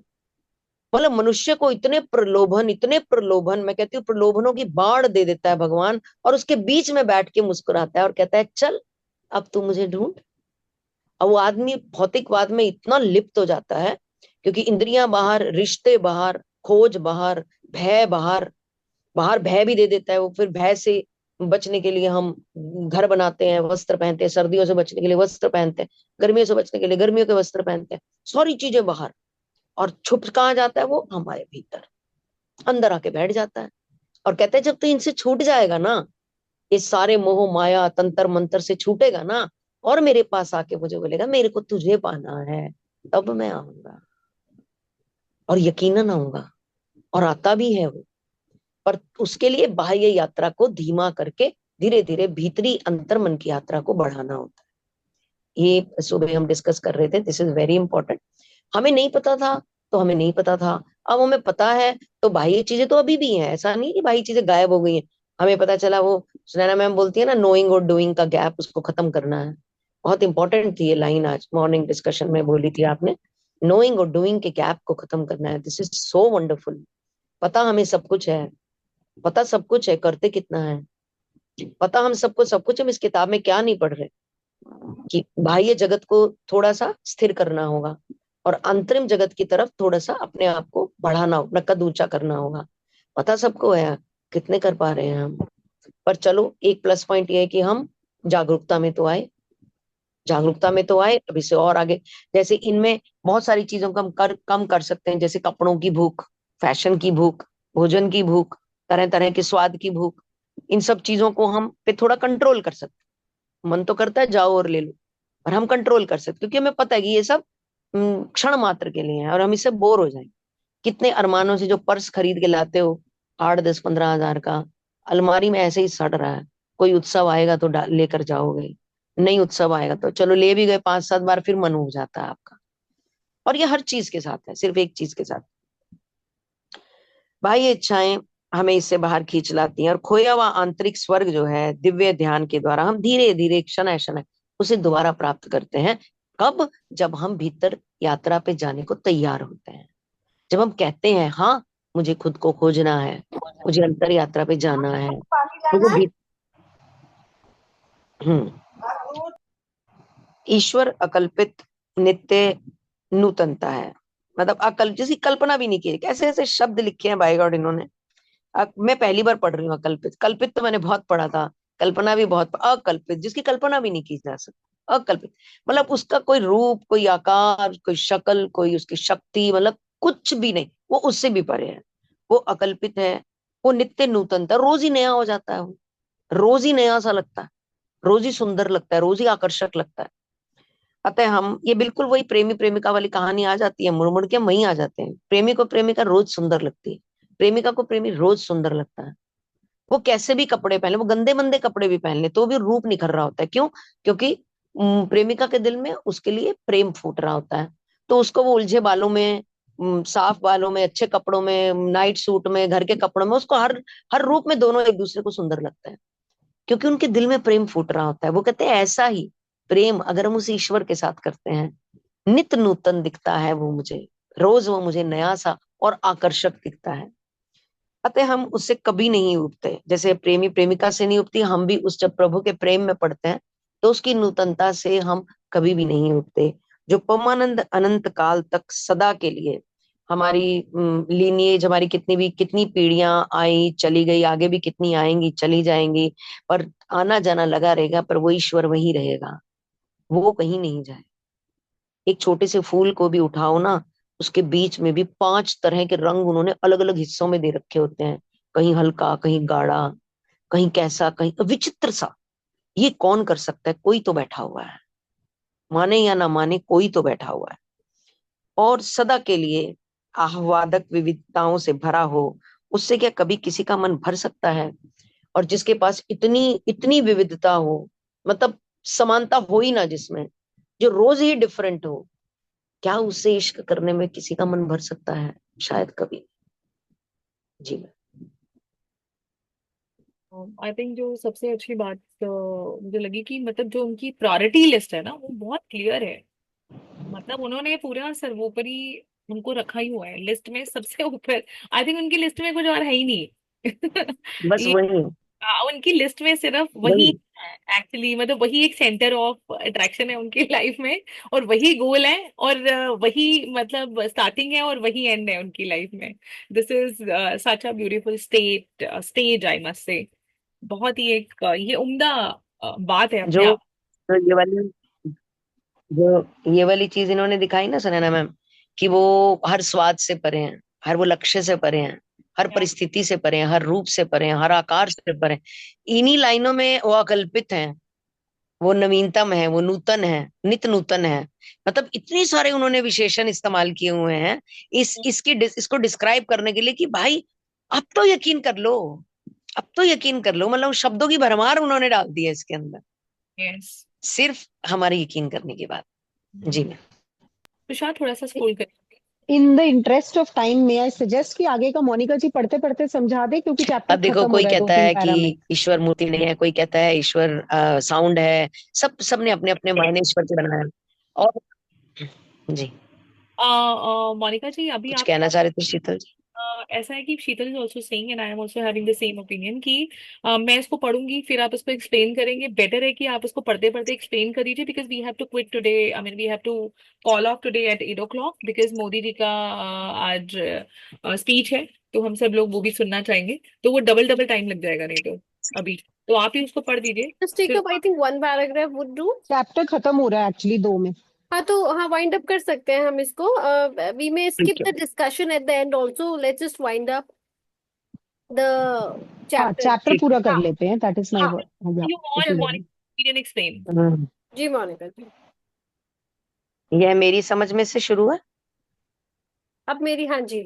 मतलब मनुष्य को इतने प्रलोभन, इतने प्रलोभन, मैं कहती हूँ प्रलोभनों की बाढ़ दे देता है भगवान, और उसके बीच में बैठ के मुस्कुराता है और कहता है चल अब तू मुझे ढूंढ। अब वो आदमी भौतिकवाद में इतना लिप्त हो जाता है, क्योंकि इंद्रियां बाहर, रिश्ते बाहर, खोज बाहर, भय बाहर, बाहर भय भी दे देता है वो। फिर भय से बचने के लिए हम घर बनाते हैं, वस्त्र पहनते हैं, सर्दियों से बचने के लिए वस्त्र पहनते हैं, गर्मियों से बचने के लिए गर्मियों के वस्त्र पहनते हैं, सारी चीजें बाहर। और छुप कहाँ जाता है वो? हमारे भीतर अंदर आके बैठ जाता है, और कहते हैं जब तो इनसे छूट जाएगा ना, ये सारे मोह माया तंत्र मंत्र से छूटेगा ना, और मेरे पास आके मुझे बोलेगा मेरे को तुझे पाना है, तब मैं आऊंगा, और यकीनन आऊंगा, और आता भी है वो। पर उसके लिए बाह्य यात्रा को धीमा करके धीरे धीरे भीतरी अंतर्मन की यात्रा को बढ़ाना होता है। ये सुबह हम डिस्कस कर रहे थे, दिस इज वेरी इंपॉर्टेंट। हमें नहीं पता था तो हमें नहीं पता था, अब हमें पता है तो बाह्य चीजें तो अभी भी हैं, ऐसा नहीं कि बाह्य चीजें गायब हो गई हैं। हमें पता चला, वो सुनैना मैम बोलती है ना, नोइंग और डूइंग का गैप, उसको खत्म करना है। बहुत इंपॉर्टेंट थी ये लाइन, आज मॉर्निंग डिस्कशन में बोली थी आपने, नोइंग और डूइंग के गैप को खत्म करना है। This is so wonderful. पता हमें सब कुछ है, पता सब कुछ है, करते कितना है। पता हम सबको सब कुछ, हम इस किताब में क्या नहीं पढ़ रहे, कि बाह्य जगत को थोड़ा सा स्थिर करना होगा और अंतरिम जगत की तरफ थोड़ा सा अपने आप को बढ़ाना, अपना कद ऊंचा करना होगा। पता सबको है, कितने कर पा रहे हैं हम। पर चलो, एक प्लस पॉइंट ये है कि हम जागरूकता में तो आए, जागरूकता में तो आए, अब इसे और आगे, जैसे इनमें बहुत सारी चीजों को हम कम कर सकते हैं, जैसे कपड़ों की भूख, फैशन की भूख, भोजन की भूख, तरह तरह के स्वाद की भूख, इन सब चीजों को हम पे थोड़ा कंट्रोल कर सकते हैं। मन तो करता है जाओ और ले लो, पर हम कंट्रोल कर सकते, क्योंकि हमें पता है कि ये सब क्षण मात्र के लिए है, और हम इससे बोर हो जाएंगे। कितने अरमानों से जो पर्स खरीद के लाते हो, 8, 10, 15 हजार का, अलमारी में ऐसे ही सड़ रहा है। कोई उत्सव आएगा तो लेकर जाओगे, नहीं उत्सव आएगा तो चलो ले भी गए, 5, 7 बार फिर मन उब जाता है आपका। और ये हर चीज के साथ है, सिर्फ एक चीज के साथ, भाई ये इच्छाएं हमें इससे बाहर खींच लाती हैं, और खोया हुआ आंतरिक स्वर्ग जो है, दिव्य ध्यान के द्वारा हम धीरे धीरे क्षण क्षण उसे दोबारा प्राप्त करते हैं। कब? जब हम भीतर यात्रा पे जाने को तैयार होते हैं, जब हम कहते हैं हाँ, मुझे खुद को खोजना है, मुझे अंतर यात्रा पे जाना है, मुझे भी। ईश्वर अकल्पित नित्य नूतनता है, मतलब अकल्प, जिसकी कल्पना भी नहीं की। कैसे ऐसे शब्द लिखे हैं बाय गॉड इन्होंने। मैं पहली बार पढ़ रही हूँ अकल्पित, कल्पित तो मैंने बहुत पढ़ा था, कल्पना भी बहुत, अकल्पित जिसकी कल्पना भी नहीं की जा सकती, अकल्पित मतलब उसका कोई रूप, कोई आकार, कोई शक्ल, कोई उसकी शक्ति, मतलब कुछ भी नहीं, वो उससे भी परे है। वो अकल्पित है, वो नित्य नूतनता, रोज ही नया हो जाता है वो, रोज ही नया सा लगता है, रोज ही सुंदर लगता है, रोज ही आकर्षक लगता है। अतः हम ये बिल्कुल वही प्रेमी प्रेमिका वाली कहानी आ जाती है, मुड़ मुड़ के वहीं आ जाते हैं। प्रेमी को प्रेमिका रोज सुंदर लगती है, प्रेमिका को प्रेमी रोज सुंदर लगता है। वो कैसे भी कपड़े पहने, वो गंदे मंदे कपड़े भी पहन ले तो भी रूप निखर रहा होता है। क्यों? क्योंकि प्रेमिका के दिल में उसके लिए प्रेम फूट रहा होता है। तो उसको वो उलझे बालों में, साफ बालों में, अच्छे कपड़ों में, नाइट सूट में, घर के कपड़ों में, उसको हर हर रूप में दोनों एक दूसरे को सुंदर लगता है, क्योंकि उनके दिल में प्रेम फूट रहा होता है। वो कहते हैं ऐसा ही प्रेम अगर हम उस ईश्वर के साथ करते हैं, नित नूतन दिखता है वो मुझे, रोज वो मुझे नया सा और आकर्षक दिखता है। अतः हम उससे कभी नहीं उबते, जैसे प्रेमी प्रेमिका से नहीं उबती, हम भी उस जब प्रभु के प्रेम में पड़ते हैं तो उसकी नूतनता से हम कभी भी नहीं उबते। जो परमानंद अनंत काल तक सदा के लिए हमारी लीनिएज, हमारी कितनी पीढ़ियां आई चली गई, आगे भी कितनी आएंगी चली जाएंगी, पर आना जाना लगा रहेगा, पर वो ईश्वर वही रहेगा, वो कहीं नहीं जाए। एक छोटे से फूल को भी उठाओ ना, उसके बीच में भी 5 तरह के रंग उन्होंने अलग अलग हिस्सों में दे रखे होते हैं, कहीं हल्का, कहीं गाढ़ा, कहीं कैसा, कहीं विचित्र सा। ये कौन कर सकता है? कोई तो बैठा हुआ है, माने या ना माने, कोई तो बैठा हुआ है। और सदा के लिए आह्लादक विविधताओं से भरा हो, उससे क्या कभी किसी का मन भर सकता है? और जिसके पास इतनी इतनी विविधता हो, मतलब समानता हो ही ना जिसमें, जो रोज ही डिफरेंट हो, क्या उससे इश्क करने में किसी का मन भर सकता है? शायद कभी। जी आई थिंक जो सबसे अच्छी बात मुझे लगी कि मतलब जो उनकी प्रायोरिटी लिस्ट है ना, वो बहुत क्लियर है। मतलब उन्होंने पूरा सर्वोपरि उनको रखा ही हुआ है लिस्ट में सबसे ऊपर। आई थिंक उनकी लिस्ट में कुछ और है ही नहीं। बस ये वही उनकी लिस्ट में सिर्फ वही वही है एक्चुअली, मतलब वही एक सेंटर ऑफ अट्रैक्शन है उनकी लाइफ में, और वही गोल है, और वही मतलब स्टार्टिंग है और वही एंड है उनकी लाइफ में। This is such a beautiful stage I must say. बहुत ही एक ये उम्दा बात है अपने जो आप। जो ये वाली चीज इन्होंने दिखाई ना सुनैना मैम, कि वो हर स्वाद से परे हैं, हर वो लक्ष्य से परे हैं, हर परिस्थिति से परे हैं, हर रूप से परे हैं, हर आकार से परे हैं। इन्हीं लाइनों में वो अकल्पित हैं, वो नवीनतम है, वो नूतन है, नित्य नूतन है। मतलब इतने सारे उन्होंने विशेषण इस्तेमाल किए हुए हैं इसको डिस्क्राइब करने के लिए कि भाई अब तो यकीन कर लो, अब तो यकीन कर लो। मतलब शब्दों की भरमार उन्होंने डाल दी है इसके अंदर, यस। सिर्फ हमारे यकीन करने के बाद। जी मैम। तुषार थोड़ा सा स्क्रॉल कर। In the interest of time में आई सजेस्ट कि आगे का मोनिका जी पढ़ते पढ़ते समझा दे, क्योंकि चैप्टर अब देखो, खत्म हो कोई रहा है कहता 2-3 है पैरा में। कि ईश्वर मूर्ति नहीं है, कोई कहता है ईश्वर साउंड है। सबने अपने अपने मायने ईश्वर के बनाया। और जी, मोनिका जी अभी कुछ आप कहना चाह रहे थे शीतल जी? ऐसा है कि Sheetal is also saying and I am also having the same opinion कि मैं इसको पढ़ूंगी, फिर आप इसको एक्सप्लेन करेंगे। बेटर है कि आप इसको पढ़ते पढ़ते एक्सप्लेन कर दीजिए, because we have to quit today, I mean we have to call off today at 8 o'clock, because Modi ji का आज स्पीच है, तो हम सब लोग वो भी सुनना चाहेंगे, तो वो डबल डबल टाइम लग जाएगा नहीं तो। अभी तो आप ही उसको पढ़ दीजिए Just take फिर। up, I think, one paragraph would do. Chapter खत्म हो रहा है एक्चुअली 2 में। हाँ तो हाँ वाइंड अप कर सकते हैं हम इसको। वी मे स्किप ठीक द है। Discussion at the end also, let's just wind up the हाँ, चैप्टर। चैप्टर ठीक। पूरा कर लेते हैं, दैट इज माय हाँ word. You all Monika explain. जी मोनिका जी, यह मेरी समझ में से शुरू है। अब मेरी, हाँ जी।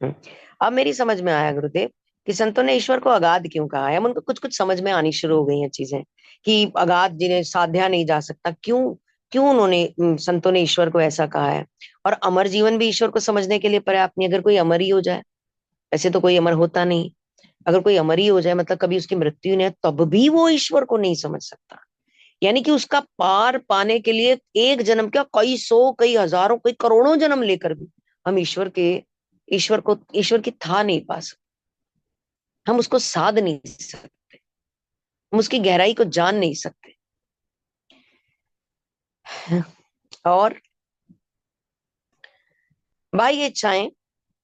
अब मेरी समझ में आया गुरुदेव कि संतों ने ईश्वर को अगाध क्यों कहा है। अब उनको कुछ कुछ समझ में आनी शुरू हो गई हैं चीजें कि अगाध जिन्हें साध्या नहीं जा सकता, क्यों क्यों उन्होंने संतों ने ईश्वर को ऐसा कहा है। और अमर जीवन भी ईश्वर को समझने के लिए पर्याप्त नहीं। अगर कोई अमर ही हो जाए, वैसे तो कोई अमर होता नहीं, अगर कोई अमर ही हो जाए मतलब कभी उसकी मृत्यु नहीं है, तब भी वो ईश्वर को नहीं समझ सकता। यानी कि उसका पार पाने के लिए एक जन्म क्या, कई सौ, कई हजारों, कई करोड़ों जन्म लेकर भी हम ईश्वर की था नहीं पा सकते। हम उसको साध नहीं सकते, हम उसकी गहराई को जान नहीं सकते। और बाह्य इच्छाएं,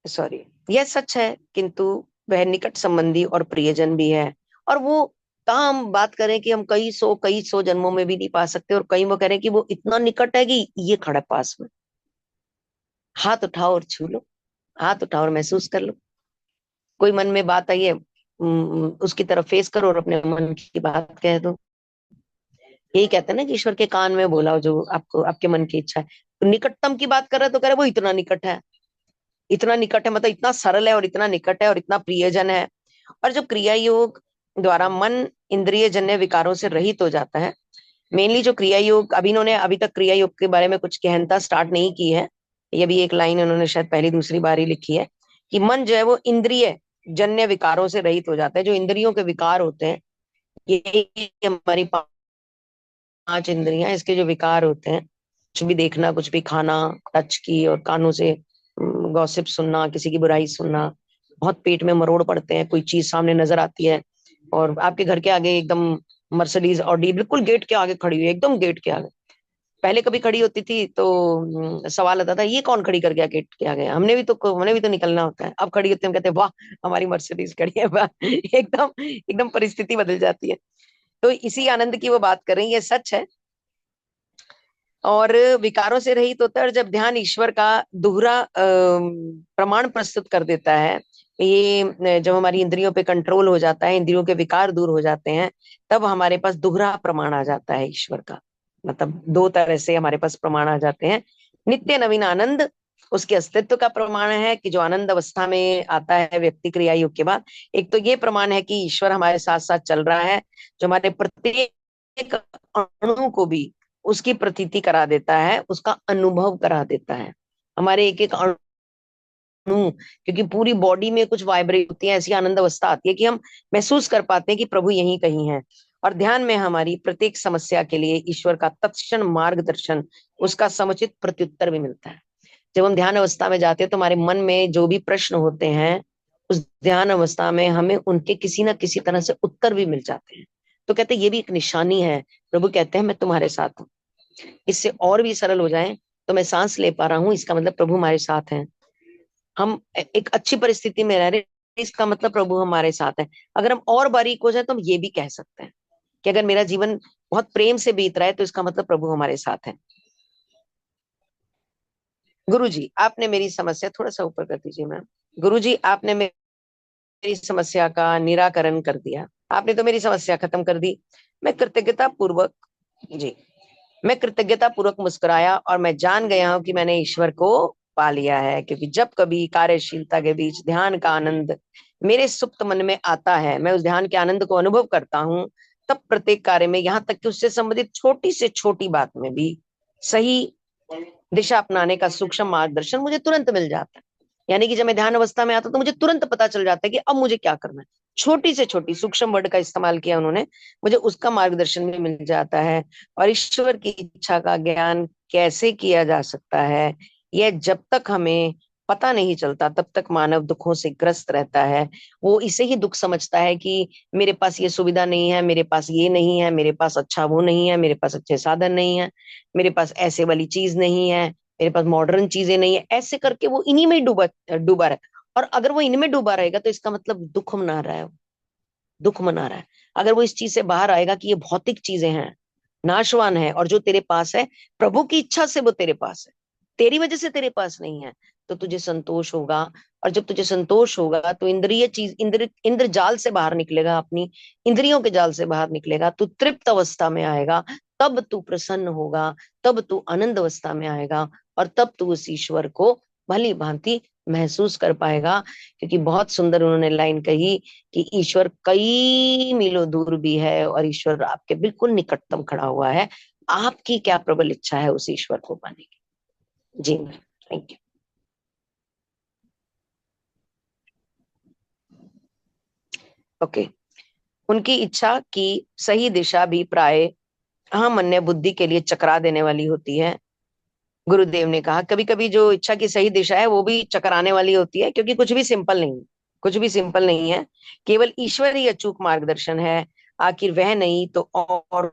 सॉरी, यह सच है, किंतु वह निकट संबंधी और प्रियजन भी है। और वो कहाँ हम बात करें कि हम कई सौ जन्मों में भी नहीं पा सकते, और कहीं वो कह रहे हैं कि वो इतना निकट है कि ये खड़ा पास में, हाथ उठाओ और छू लो, हाथ उठाओ और महसूस कर लो। कोई मन में बात आई है, उसकी तरफ फेस करो और अपने मन की बात कह दो। यही कहते हैं ना कि ईश्वर के कान में बोला हो जो आपको आपके मन की इच्छा है। तो निकटतम की बात कर रहे तो कह रहे वो इतना निकट है, इतना निकट है, मतलब इतना सरल है और इतना निकट है और इतना प्रियजन है। और जो क्रिया योग द्वारा मन इंद्रिय जन्य विकारों से रहित हो जाता है, मेनली जो क्रिया योग, अभी तक क्रिया योग के बारे में कुछ गहनता स्टार्ट नहीं की है, ये भी एक लाइन उन्होंने शायद पहली दूसरी बार ही लिखी है कि मन जो है वो इंद्रिय जन्य विकारों से रहित हो जाता है। जो इंद्रियों के विकार होते हैं, ये हमारी 5 इंद्रियां, इसके जो विकार होते हैं, कुछ भी देखना, कुछ भी खाना, टच की, और कानों से गॉसिप सुनना, किसी की बुराई सुनना, बहुत पेट में मरोड़ पड़ते हैं, कोई चीज सामने नजर आती है और आपके घर के आगे एकदम मर्सिडीज ऑडी बिल्कुल गेट के आगे खड़ी हुई है, एकदम गेट के आगे। पहले कभी खड़ी होती थी तो सवाल आता था ये कौन खड़ी कर गया गेट के आगे, हमने भी तो निकलना होता है। अब खड़ी होती है, हम कहते हैं वाह हमारी मर्सिडीज खड़ी है, वाह। एकदम एकदम परिस्थिति बदल जाती है। तो इसी आनंद की वो बात कर रही है, ये सच है। और विकारों से रहित होता है, और जब ध्यान ईश्वर का दोहरा प्रमाण प्रस्तुत कर देता है, ये जब हमारी इंद्रियों पे कंट्रोल हो जाता है, इंद्रियों के विकार दूर हो जाते हैं, तब हमारे पास दोहरा प्रमाण आ जाता है ईश्वर का। मतलब 2 तरह से हमारे पास प्रमाण आ जाते हैं। नित्य नवीन आनंद उसके अस्तित्व का प्रमाण है कि जो आनंद अवस्था में आता है व्यक्ति क्रिया योग के बाद। एक तो ये प्रमाण है कि ईश्वर हमारे साथ साथ चल रहा है, जो हमारे प्रत्येक अणु को भी उसकी प्रतीति करा देता है, उसका अनुभव करा देता है। हमारे एक एक अणु, क्योंकि पूरी बॉडी में कुछ वाइब्रेट होती है, ऐसी आनंद अवस्था आती है कि हम महसूस कर पाते हैं कि प्रभु यहीं कहीं है। और ध्यान में हमारी प्रत्येक समस्या के लिए ईश्वर का तत्क्षण मार्गदर्शन, उसका समुचित प्रत्युत्तर भी मिलता है। जब हम ध्यान अवस्था में जाते हैं तो हमारे मन में जो भी प्रश्न होते हैं, उस ध्यान अवस्था में हमें उनके किसी ना किसी तरह से उत्तर भी मिल जाते हैं। तो कहते हैं ये भी एक निशानी है। प्रभु कहते हैं मैं तुम्हारे साथ हूँ। इससे और भी सरल हो जाए तो मैं सांस ले पा रहा हूँ, इसका मतलब प्रभु हमारे साथ हैं। हम एक अच्छी परिस्थिति में रह रहे, इसका मतलब प्रभु हमारे साथ है। अगर हम और बारीक हो जाए तो हम ये भी कह सकते हैं कि अगर मेरा जीवन बहुत प्रेम से बीत रहा है तो इसका मतलब प्रभु हमारे साथ है। गुरुजी आपने मेरी समस्या, थोड़ा सा ऊपर कर दीजिए मैम। गुरुजी आपने मेरी समस्या का निराकरण कर दिया, आपने तो मेरी समस्या खत्म कर दी। मैं कृतज्ञता पूर्वक जी मैं कृतज्ञता पूर्वक मुस्कुराया और मैं जान गया हूं कि मैंने ईश्वर को पा लिया है, क्योंकि जब कभी कार्यशीलता के बीच ध्यान का आनंद मेरे सुप्त मन में आता है, मैं उस ध्यान के आनंद को अनुभव करता हूँ, तब प्रत्येक कार्य में, यहाँ तक कि उससे संबंधित छोटी से छोटी बात में भी सही दिशा अपनाने का सूक्ष्म मार्गदर्शन मुझे तुरंत मिल जाता है। यानी कि जब मैं ध्यान अवस्था में आता तो मुझे तुरंत पता चल जाता है कि अब मुझे क्या करना है। छोटी से छोटी सूक्ष्म वर्ड का इस्तेमाल किया उन्होंने, मुझे उसका मार्गदर्शन भी मिल जाता है। और ईश्वर की इच्छा का ज्ञान कैसे किया जा सकता है, यह जब तक हमें पता नहीं चलता तब तक मानव दुखों से ग्रस्त रहता है। वो इसे ही दुख समझता है कि मेरे पास ये सुविधा नहीं है, मेरे पास ये नहीं है, मेरे पास अच्छा वो नहीं है, मेरे पास अच्छे साधन नहीं है, मेरे पास ऐसे वाली चीज नहीं है, मेरे पास मॉडर्न चीजें नहीं है। ऐसे करके वो इन्हीं में डूबा डूबा रहा है। और अगर वो इनमें डूबा रहेगा तो इसका मतलब दुख मना रहा है, दुख मना रहा है। अगर वो इस चीज से बाहर आएगा कि ये भौतिक चीजें हैं, नाशवान है, और जो तेरे पास है प्रभु की इच्छा से वो तेरे पास है, तेरी वजह से तेरे पास नहीं है, तो तुझे संतोष होगा। और जब तुझे संतोष होगा तो इंद्रिय चीज इंद्र जाल से बाहर निकलेगा, अपनी इंद्रियों के जाल से बाहर निकलेगा, तू तृप्त अवस्था में आएगा, तब तू प्रसन्न होगा, तब तू आनंद अवस्था में आएगा, और तब तू उस ईश्वर को भली भांति महसूस कर पाएगा। क्योंकि बहुत सुंदर उन्होंने लाइन कही कि ईश्वर कई मीलों दूर भी है और ईश्वर आपके बिल्कुल निकटतम खड़ा हुआ है। आपकी क्या प्रबल इच्छा है उस ईश्वर को पाने की। जी मैम, थैंक यू। ओके, उनकी इच्छा की सही दिशा भी प्राय अहमन्य बुद्धि के लिए चकरा देने वाली होती है। गुरुदेव ने कहा कभी कभी जो इच्छा की सही दिशा है वो भी चकराने वाली होती है, क्योंकि कुछ भी सिंपल नहीं, कुछ भी सिंपल नहीं है। केवल ईश्वर ही अचूक मार्गदर्शन है। आखिर वह नहीं तो और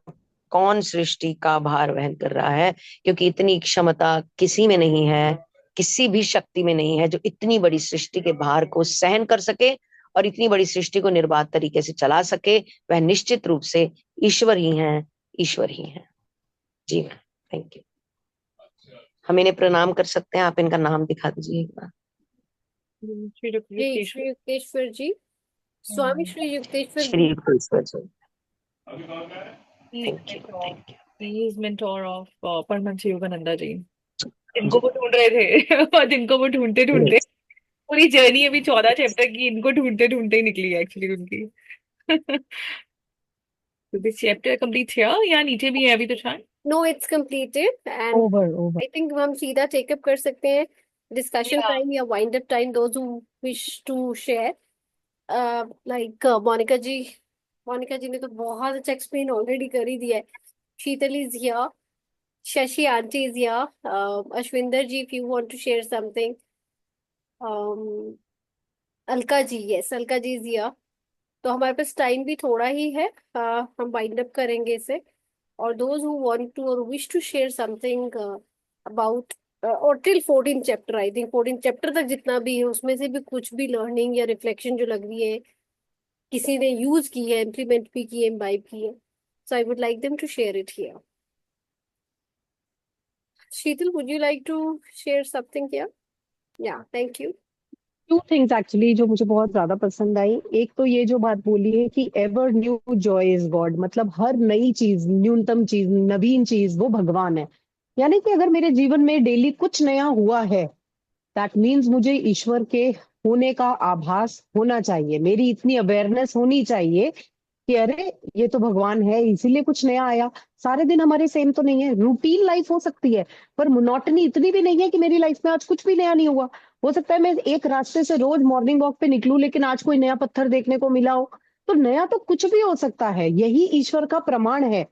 कौन सृष्टि का भार वहन कर रहा है, क्योंकि इतनी क्षमता किसी में नहीं है, किसी भी शक्ति में नहीं है जो इतनी बड़ी सृष्टि के भार को सहन कर सके और इतनी बड़ी सृष्टि को निर्बाध तरीके से चला सके। वह निश्चित रूप से ईश्वर ही है, ईश्वर ही है। जी मैम, थैंक यू। हम इन्हें प्रणाम कर सकते हैं, आप इनका नाम दिखा दीजिए एक बार। Shri ji Yukteshwar. Shri Yukteshwar ji, Swami Shri Yukteshwar Shri Yukteshwar ji, He thank you, thank you. he is mentor of Paramahansa Yogananda ji, जिनको वो ढूंढ रहे थे और जिनको वो ढूंढते ढूंढते पूरी जर्नी अभी 14 चैप्टर की इनको ढूंढते ढूंढते ही निकली है एक्चुअली उनकी। तो दिस चैप्टर कंप्लीट हियर या नीचे भी है अभी तो शायद। No it's completed and Over. I think हम सीधा टेकअप कर सकते हैं डिस्कशन Yeah. टाइम या wind up time, those who wish to share. Like Monika ji ने तो बहुत अच्छा एक्सप्लेन ऑलरेडी कर ही दिया है। Sheetal is here, Shashi aunty is here, Ashwinder ji if you want to share something, Alka ji, yes Alka ji is here. तो हमारे पास टाइम भी थोड़ा ही है, हम वाइंड अप करेंगे इसे। और दोज हु वांट टू और wish to share something about और till 14 chapter, I think 14 chapter तक जितना भी है उसमें से भी कुछ भी लर्निंग या रिफ्लेक्शन जो लग रही है, किसी ने यूज की है, इम्प्लीमेंट भी की है, इम्बाइब की है, so I would like them to share it here. Sheetal, would you like to share something here? Yeah, thank you. Two things actually जो मुझे बहुत ज्यादा पसंद आई। एक तो ये जो बात बोली है कि ever new Joy is God, मतलब हर नई चीज, न्यूनतम चीज, नवीन चीज वो भगवान है। यानी कि अगर मेरे जीवन में डेली कुछ नया हुआ है, दैट मीन्स मुझे ईश्वर के होने का आभास होना चाहिए, मेरी इतनी अवेयरनेस होनी चाहिए कि अरे ये तो भगवान है इसीलिए कुछ नया आया। सारे दिन हमारे सेम तो नहीं है, रूटीन लाइफ हो सकती है, पर मोनोटनी इतनी भी नहीं है कि मेरी लाइफ में आज कुछ भी नया नहीं हुआ। हो सकता है मैं एक रास्ते से रोज मॉर्निंग वॉक पे निकलूं लेकिन आज कोई नया पत्थर देखने को मिला हो। तो नया तो कुछ भी हो सकता है, यही ईश्वर का प्रमाण है।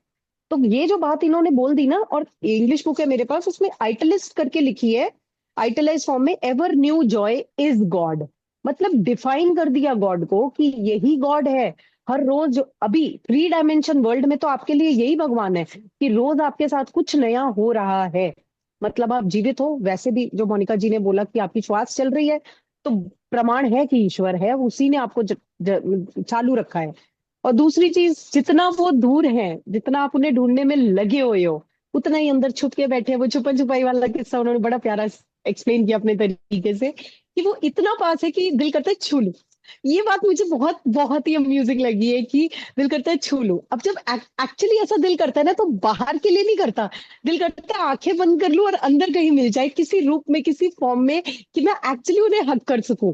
तो ये जो बात इन्होंने बोल दी ना, और इंग्लिश बुक है मेरे पास, उसमें आइटलिस्ट करके लिखी है, आइटलाइज फॉर्म में, ever new Joy is God. मतलब डिफाइन कर दिया गॉड को कि यही गॉड है। हर रोज अभी 3 डायमेंशन वर्ल्ड में तो आपके लिए यही भगवान है कि रोज आपके साथ कुछ नया हो रहा है। मतलब आप जीवित हो, वैसे भी जो मोनिका जी ने बोला कि आपकी श्वास चल रही है, तो प्रमाण है कि ईश्वर है, उसी ने आपको चालू रखा है। और दूसरी चीज, जितना वो दूर है, जितना आप उन्हें ढूंढने में लगे हुए हो, उतना ही अंदर छुप के बैठे हैं। वो छुपन छुपाई वाला किस्सा उन्होंने बड़ा प्यारा एक्सप्लेन किया अपने तरीके से, कि वो इतना पास है कि दिल करता है छू लूं। ये बात मुझे बहुत बहुत ही अम्यूजिंग लगी है कि दिल करता है छू लूं। अब जब एक्चुअली ऐसा दिल करता है ना, तो बाहर के लिए नहीं करता। दिल करता है आंखें बंद कर लूं और अंदर कहीं मिल जाए, किसी रूप में, किसी फॉर्म में, कि मैं एक्चुअली उन्हें हक कर सकूं।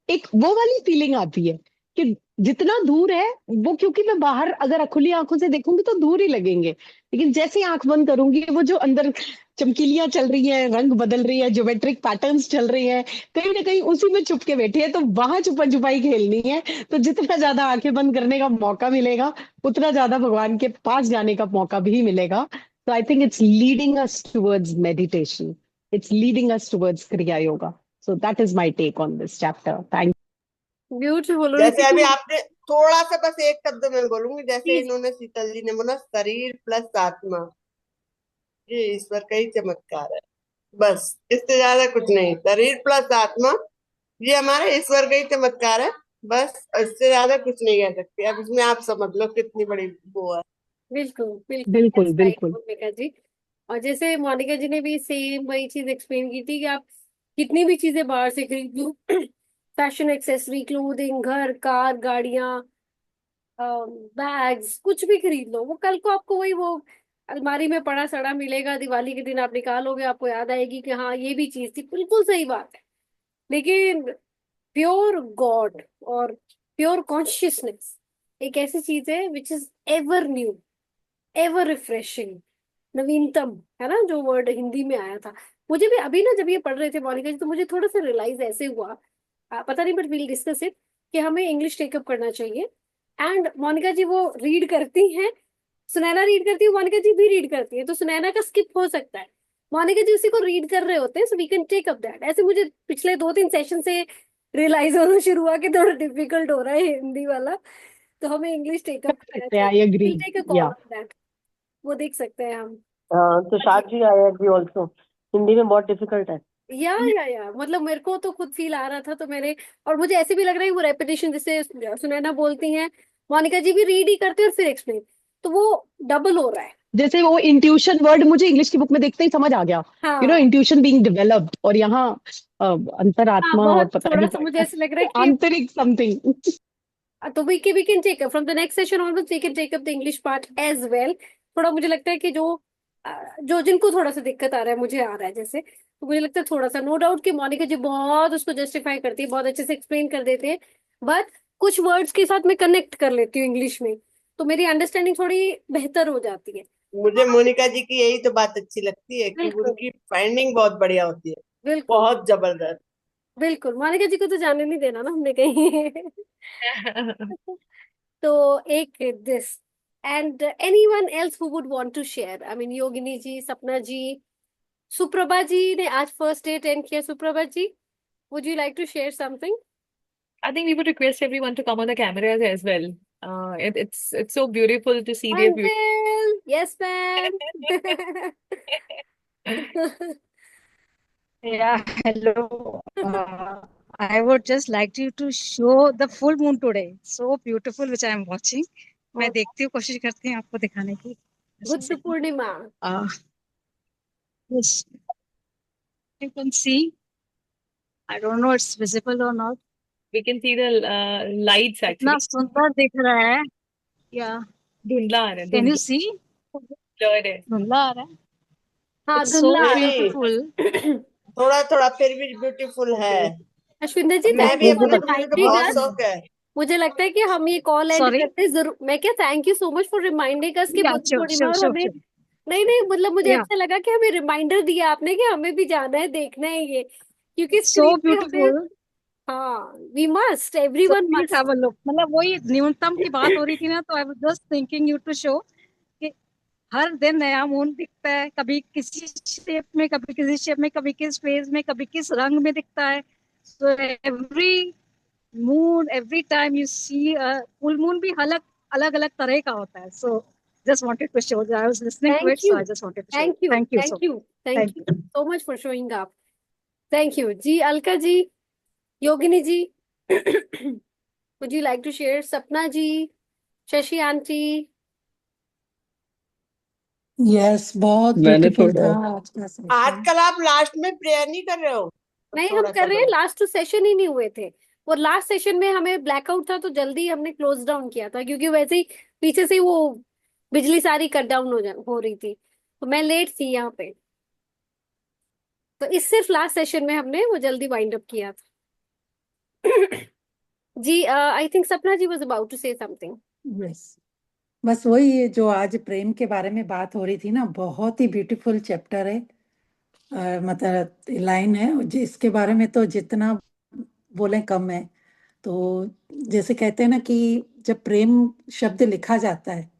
एक वो वाली फीलिंग आती है कि जितना दूर है वो, क्योंकि मैं बाहर अगर खुली आंखों से देखूंगी तो दूर ही लगेंगे, लेकिन जैसे ही आंख बंद करूंगी, वो जो अंदर चमकीलियां चल रही है, रंग बदल रही है, ज्योमेट्रिक पैटर्न्स चल रही है, कहीं ना कहीं उसी में छुप के बैठे हैं। तो वहां छुपन छुपाई खेलनी है। तो जितना ज्यादा आंखें बंद करने का मौका मिलेगा, उतना ज्यादा भगवान के पास जाने का मौका भी मिलेगा। तो I think it's leading us towards meditation, it's leading us towards Kriya Yoga. So that is my take on this chapter. Thank beautiful. जैसे अभी आपने थोड़ा सा, बस एक शब्द मैं बोलूंगी, जैसे इन्होंने शीतल जी ने बोला शरीर प्लस आत्मा, ये ईश्वर का ही चमत्कार है। बस इससे ज्यादा कुछ नहीं। शरीर प्लस आत्मा, ये हमारे ईश्वर का ही चमत्कार है। बस इससे ज्यादा कुछ नहीं कह सकते। अब इसमें आप समझ लो कितनी बड़ी वो है। बिल्कुल बिल्कुल, बिल्कुल that's right, बिल्कुल। मोनिका जी। और जैसे मोनिका जी ने भी सेम वही चीज एक्सप्लेन की थी कि आप कितनी भी चीजें बाहर से खरीद लो, फैशन एक्सेसरी, क्लोथिंग, घर, कार, गाड़ियां, बैग्स, कुछ भी खरीद लो, वो कल को आपको वही वो अलमारी में पड़ा सड़ा मिलेगा। दिवाली के दिन आप निकालोगे, आपको याद आएगी कि हाँ ये भी चीज थी। बिल्कुल सही बात है। लेकिन प्योर गॉड और प्योर कॉन्शियसनेस एक ऐसी चीज है which is ever new, ever refreshing, नवीनतम, है ना, जो वर्ड हिंदी में आया था। मुझे भी अभी ना जब ये पढ़ रहे थे मोनिका जी, तो मुझे थोड़ा सा रियलाइज ऐसे हुआ, पता नहीं, बट विल डिस्कस इट, कि हमें इंग्लिश टेकअप करना चाहिए। एंड मोनिका जी वो रीड करती हैं, सुनैना रीड करती है, मोनिका जी भी रीड करती है, तो सुनैना का स्किप हो सकता है, मोनिका जी उसी को रीड कर रहे होते हैं, so we can take up that. ऐसे मुझे पिछले 2-3 सेशन से रियलाइज होना शुरू हुआ कि थोड़ा डिफिकल्ट हो रहा है हिंदी वाला, तो हमें इंग्लिश टेकअप करना चाहिए। I will agree. Take a call Yeah. On that, वो देख सकते हैं हम। Tushar ji, I agree also, Hindi में बहुत डिफिकल्ट है। या मतलब मेरे को तो खुद फील आ रहा था, तो मेरे, और मुझे ऐसे भी लग रहा है वो रेपिटेशन, जैसे सुनैना बोलती हैं, मोनिका जी भी रीड ही करते हैं और फिर एक्सप्लेन, तो वो डबल हो रहा है। जैसे वो इंट्यूशन वर्ड मुझे इंग्लिश की बुक में देखते ही समझ आ गया, हाँ इंट्यूशन बीइंग डेवलप्ड, और यहाँ हाँ, अंतरात्मा और बहुत पता थोड़ा नहीं सा मुझे ऐसे लग रहा है कि आंतरिक समथिंग। तो we can take up from the next session onwards, we can take up the English part as well। थोड़ा मुझे लगता है कि जो जिनको थोड़ा सा दिक्कत आ रहा है, मुझे आ रहा है जैसे, तो मुझे लगता है थोड़ा सा, नो डाउट कि मोनिका जी बहुत उसको जस्टिफाई करती है, बहुत अच्छे से एक्सप्लेन कर देते हैं, बट कुछ वर्ड्स के साथ मैं कनेक्ट कर लेती हूँ इंग्लिश में, तो मेरी अंडरस्टैंडिंग थोड़ी बेहतर हो जाती है। मुझे मोनिका जी की यही तो बात अच्छी लगती है कि बिल्कुल उनकी फाइंडिंग बहुत बढ़िया होती है, बिल्कुल बहुत जबरदस्त। बिल्कुल, मोनिका जी को तो जाने नहीं देना ना हमने कहीं। तो एक this, and anyone else who would want to share, I mean Yogini ji, Sapna ji, Suprabha जी ने आज फर्स्ट डे अटेंड किया। Suprabha ji, would you like to share something? I think we would request everyone to come on the cameras as well. It's so beautiful to see their beauty. Until yes ma'am। Yeah, hello. I would just like you to show the full moon today. So beautiful, which I am watching. मैं देखती हूँ, कोशिश करती हूँ आपको दिखाने की। Buddha Purnima. Yes, you can see. I don't know it's visible or not. We can see the lights इतना actually. सुंदर दिख रहा है। Yeah. धुंधला आ रहा है, Can you धुंधला see? blur है। धुंधला आ रहा है। हाँ It's so धुंधला आ रहा है। beautiful. थोड़ा थोड़ा फिर भी ब्यूटीफुल है। अश्विंदर जी, मैं भी थैंक यू अपने फॉर मुझे तो रिमाइंडिंग बहुत अस। शौक है। मुझे लगता है कि हम ये कॉल एंड Sorry. करते जरूर। मैं क्या, thank you so much for reminding अस कि Yeah, बुद्ध sure, पूर्णिमा, sure, और sure, हमें, sure. नहीं नहीं, मतलब मुझे Yeah, अच्छा लगा कि हमें रिमाइंडर दिया आपने कि हमें भी जाना है, देखना है ये, क्योंकि it's so स्क्रीन पे हमें, beautiful. हाँ we must, So everyone please have must. a look. मतलब वही न्यूनतम की बात हो रही थी ना, तो I was just thinking you to show कि हर दिन नया मून दिखता है, कभी किसी शेप में, कभी किसी शेप में, कभी किस फेज में, कभी किस रंग में दिखता है। So every moon, every time you see a full moon भी अलग अलग अलग तरह का होता है। So just wanted to show that I was listening to thank it, so you I just wanted to show. Thank you Thank you thank so you thank thank you you. So much for showing up. Thank you ji. Alka ji, Yogini ji, would you like to share? Sapna ji, Shashi aunty. Yes, बहुत मैंने beautiful थोड़ा था आज का session. आजकल आप last में prayer नहीं कर रहे हो? नहीं, हम थोड़ा सा कर रहे हैं, दो। लास्ट 2 सेशन ही नहीं हुए थे। और लास्ट सेशन में हमें ब्लैकआउट था तो जल्दी हमने क्लोज डाउन किया था, क्योंकि वैसे ही पीछे से ही वो बिजली सारी कट डाउन हो रही थी, तो मैं लेट थी यहाँ पे। तो इस सिर्फ लास्ट सेशन में हमने वो जल्दी वाइंड अप किया था। जी, I think Sapna ji was about to say something. Yes, बस वही जो आज प्रेम के बारे में बात हो रही थी ना, बहुत ही ब्यूटीफुल चैप्टर है। मतलब लाइन है जिसके बारे में तो जितना बोले कम है। तो जैसे कहते हैं ना कि जब प्रेम शब्द लिखा जाता है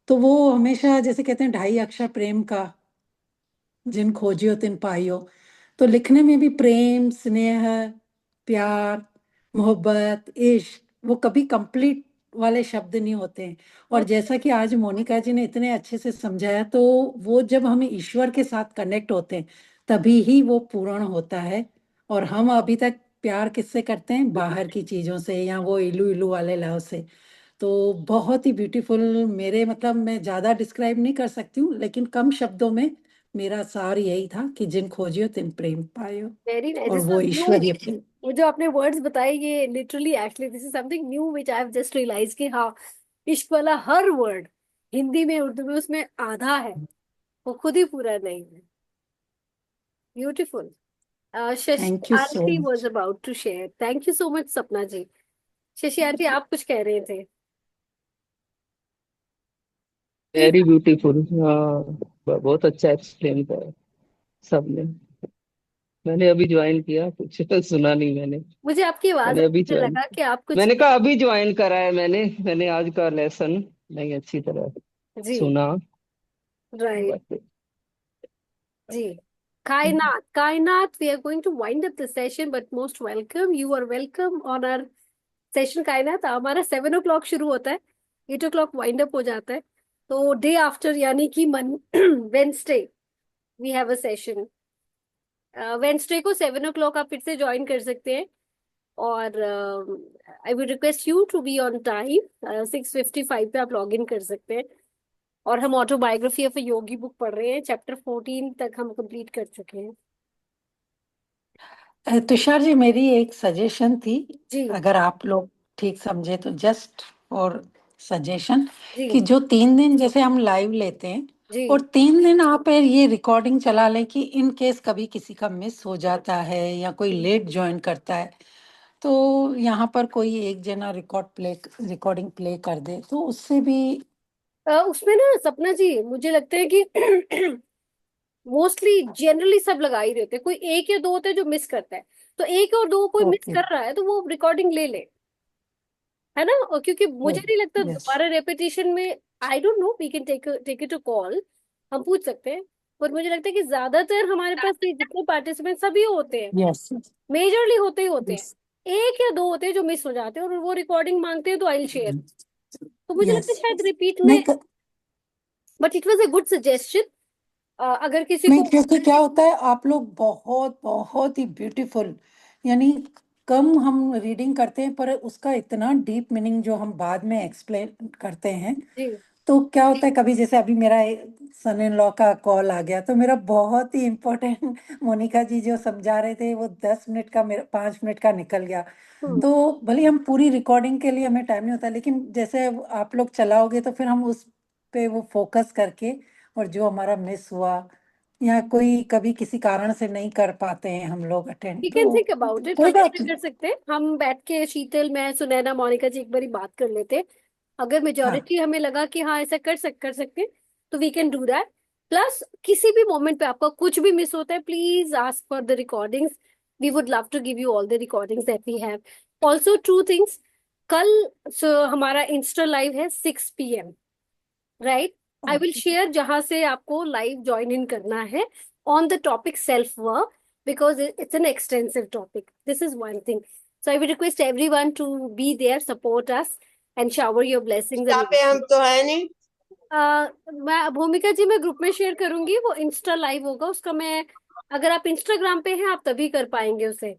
तो वो हमेशा जैसे कहते हैं 2.5 अक्षर प्रेम का, जिन खोजियो तिन पाइयो। तो लिखने में भी प्रेम, स्नेह, प्यार, मोहब्बत, इश्क, वो कभी कंप्लीट वाले शब्द नहीं होते हैं। और जैसा कि आज मोनिका जी ने इतने अच्छे से समझाया, तो वो जब हम ईश्वर के साथ कनेक्ट होते हैं तभी ही वो पूर्ण होता है। और हम अभी तक प्यार किससे करते हैं? बाहर की चीजों से, या वो इलू इलू वाले लव से। तो बहुत ही ब्यूटीफुल, मेरे मतलब मैं ज्यादा डिस्क्राइब नहीं कर सकती हूँ, लेकिन कम शब्दों में मेरा सार यही था कि जिन खोजियो तिन प्रेम पायो, वेरी नाइस, और दिस वो वाज न्यू। ईश्वरीय प्रेम। वो जो आपने वर्ड्स बताए, ये literally actually this is something new which I have just realise कि हाँ, इश्क वाला हर वर्ड हिंदी में उर्दू में उसमें आधा है, वो खुद ही पूरा नहीं है। Beautiful. Shashi thank you so Aarti was much. About to share. Thank you so much Sapna ji. Shashi Aarti, आप कुछ कह रहे थे? प्लीज। Very beautiful. हाँ, बहुत अच्छा एक्सप्लेन करा सबने। मैंने अभी ज्वाइन किया, कुछ सुना नहीं मैंने। मुझे आपकी आवाज मैंने अभी मुझे ज्वाइन लगा कि आप कुछ। मैंने कहा अभी ज्वाइन करा है मैंने आज का लेसन नहीं अच्छी तरह जी, सुना। Right. But ji, Kainat Kainat, we are going to wind up the session, but most welcome, you are welcome on our session Kainat. हमारा 7 o'clock शुरू होता है, 8 o'clock वाइंड अप हो जाता है। तो डे आफ्टर यानी कि मन Wednesday we have a session. Wednesday को 7 o'clock आप फिर से ज्वाइन कर सकते हैं। और I would request you to be on time. 6:55 पे आप लॉग इन कर सकते हैं। और हम autobiography of a Yogi book पढ़ रहे हैं, चैप्टर 14 तक हम कंप्लीट कर चुके हैं। तुषार जी, मेरी एक सजेशन थी, जी अगर आप लोग ठीक समझे तो, जस्ट फॉर सजेशन, जी कि जो 3 दिन जैसे हम लाइव लेते हैं, जी। और 3 दिन आप ये रिकॉर्डिंग चला लें कि इन केस कभी किसी का मिस हो जाता है या कोई लेट ज्वाइन करता है, तो यहाँ पर कोई एक जना रिकॉर्डिंग प्ले कर दे तो उससे भी। उसमें ना सपना जी, मुझे लगता है कि मोस्टली जनरली सब लगा ही रहते हैं, कोई एक या दो होते हैं जो मिस करता है। तो एक और दो कोई मिस ओके। कर रहा है तो वो रिकॉर्डिंग ले ले, है ना। और क्योंकि मुझे नहीं लगता यस। दोबारा रेपिटेशन में, I don't know, we can take it to call, हम पूछ सकते हैं। पर मुझे लगता है कि ज्यादातर हमारे पास ये जितने पार्टिसिपेंट सभी होते हैं, यस। मेजरली होते ही होते हैं। यस। एक या दो होते हैं जो मिस हो जाते हैं और वो रिकॉर्डिंग मांगते हैं, तो आई शेयर। तो मुझे लगता है यस। शायद रिपीट नहीं में, but it was a good suggestion. अगर किसी नहीं, को। क्योंकि क्या होता है, आप लोग बहुत बहुत ही ब्यूटीफुल, यानी कम हम रीडिंग करते हैं पर उसका इतना डीप मीनिंग जो हम बाद में एक्सप्लेन करते हैं। जी तो क्या होता है, कभी जैसे अभी मेरा सन इन लॉ का कॉल आ गया, तो मेरा बहुत ही इम्पोर्टेंट मोनिका जी जो समझा रहे थे वो 10 मिनट का, मेरा 5 मिनट का निकल गया। तो भले हम पूरी रिकॉर्डिंग के लिए हमें टाइम नहीं होता, लेकिन जैसे आप लोग चलाओगे तो फिर हम उस पे वो फोकस करके, और जो हमारा मिस हुआ या कोई कभी किसी कारण से नहीं कर पाते हैं हम लोग अटेंड, वी कैन तो थिंक अबाउट इट, कोई हम बात ऐसे नहीं। कर सकते हैं, हम बैठ के शीतल, मैं, सुनैना, मोनिका जी एक बारी बात कर लेते हैं। अगर हाँ। मेजोरिटी हमें लगा कि हाँ ऐसा कर सकते हैं, तो we can do that. Plus किसी भी मोमेंट पे आपका कुछ भी मिस होता है, please ask for the recordings. We would love to give you all the recordings that we have. Also true things, कल हमारा इंस्टा लाइव है 6 PM, right. I will share जहां से आपको लाइव ज्वाइन इन करना है, on the topic self work, because it's an extensive topic. This is one thing. So I would request everyone to be there, support us, and shower your blessings यहाँ and पे हम love. तो है नहीं। मैं भूमिका जी, मैं ग्रुप में शेयर करूंगी, वो इंस्टा लाइव होगा उसका। मैं, अगर आप इंस्टाग्राम पे हैं आप तभी कर पाएंगे उसे।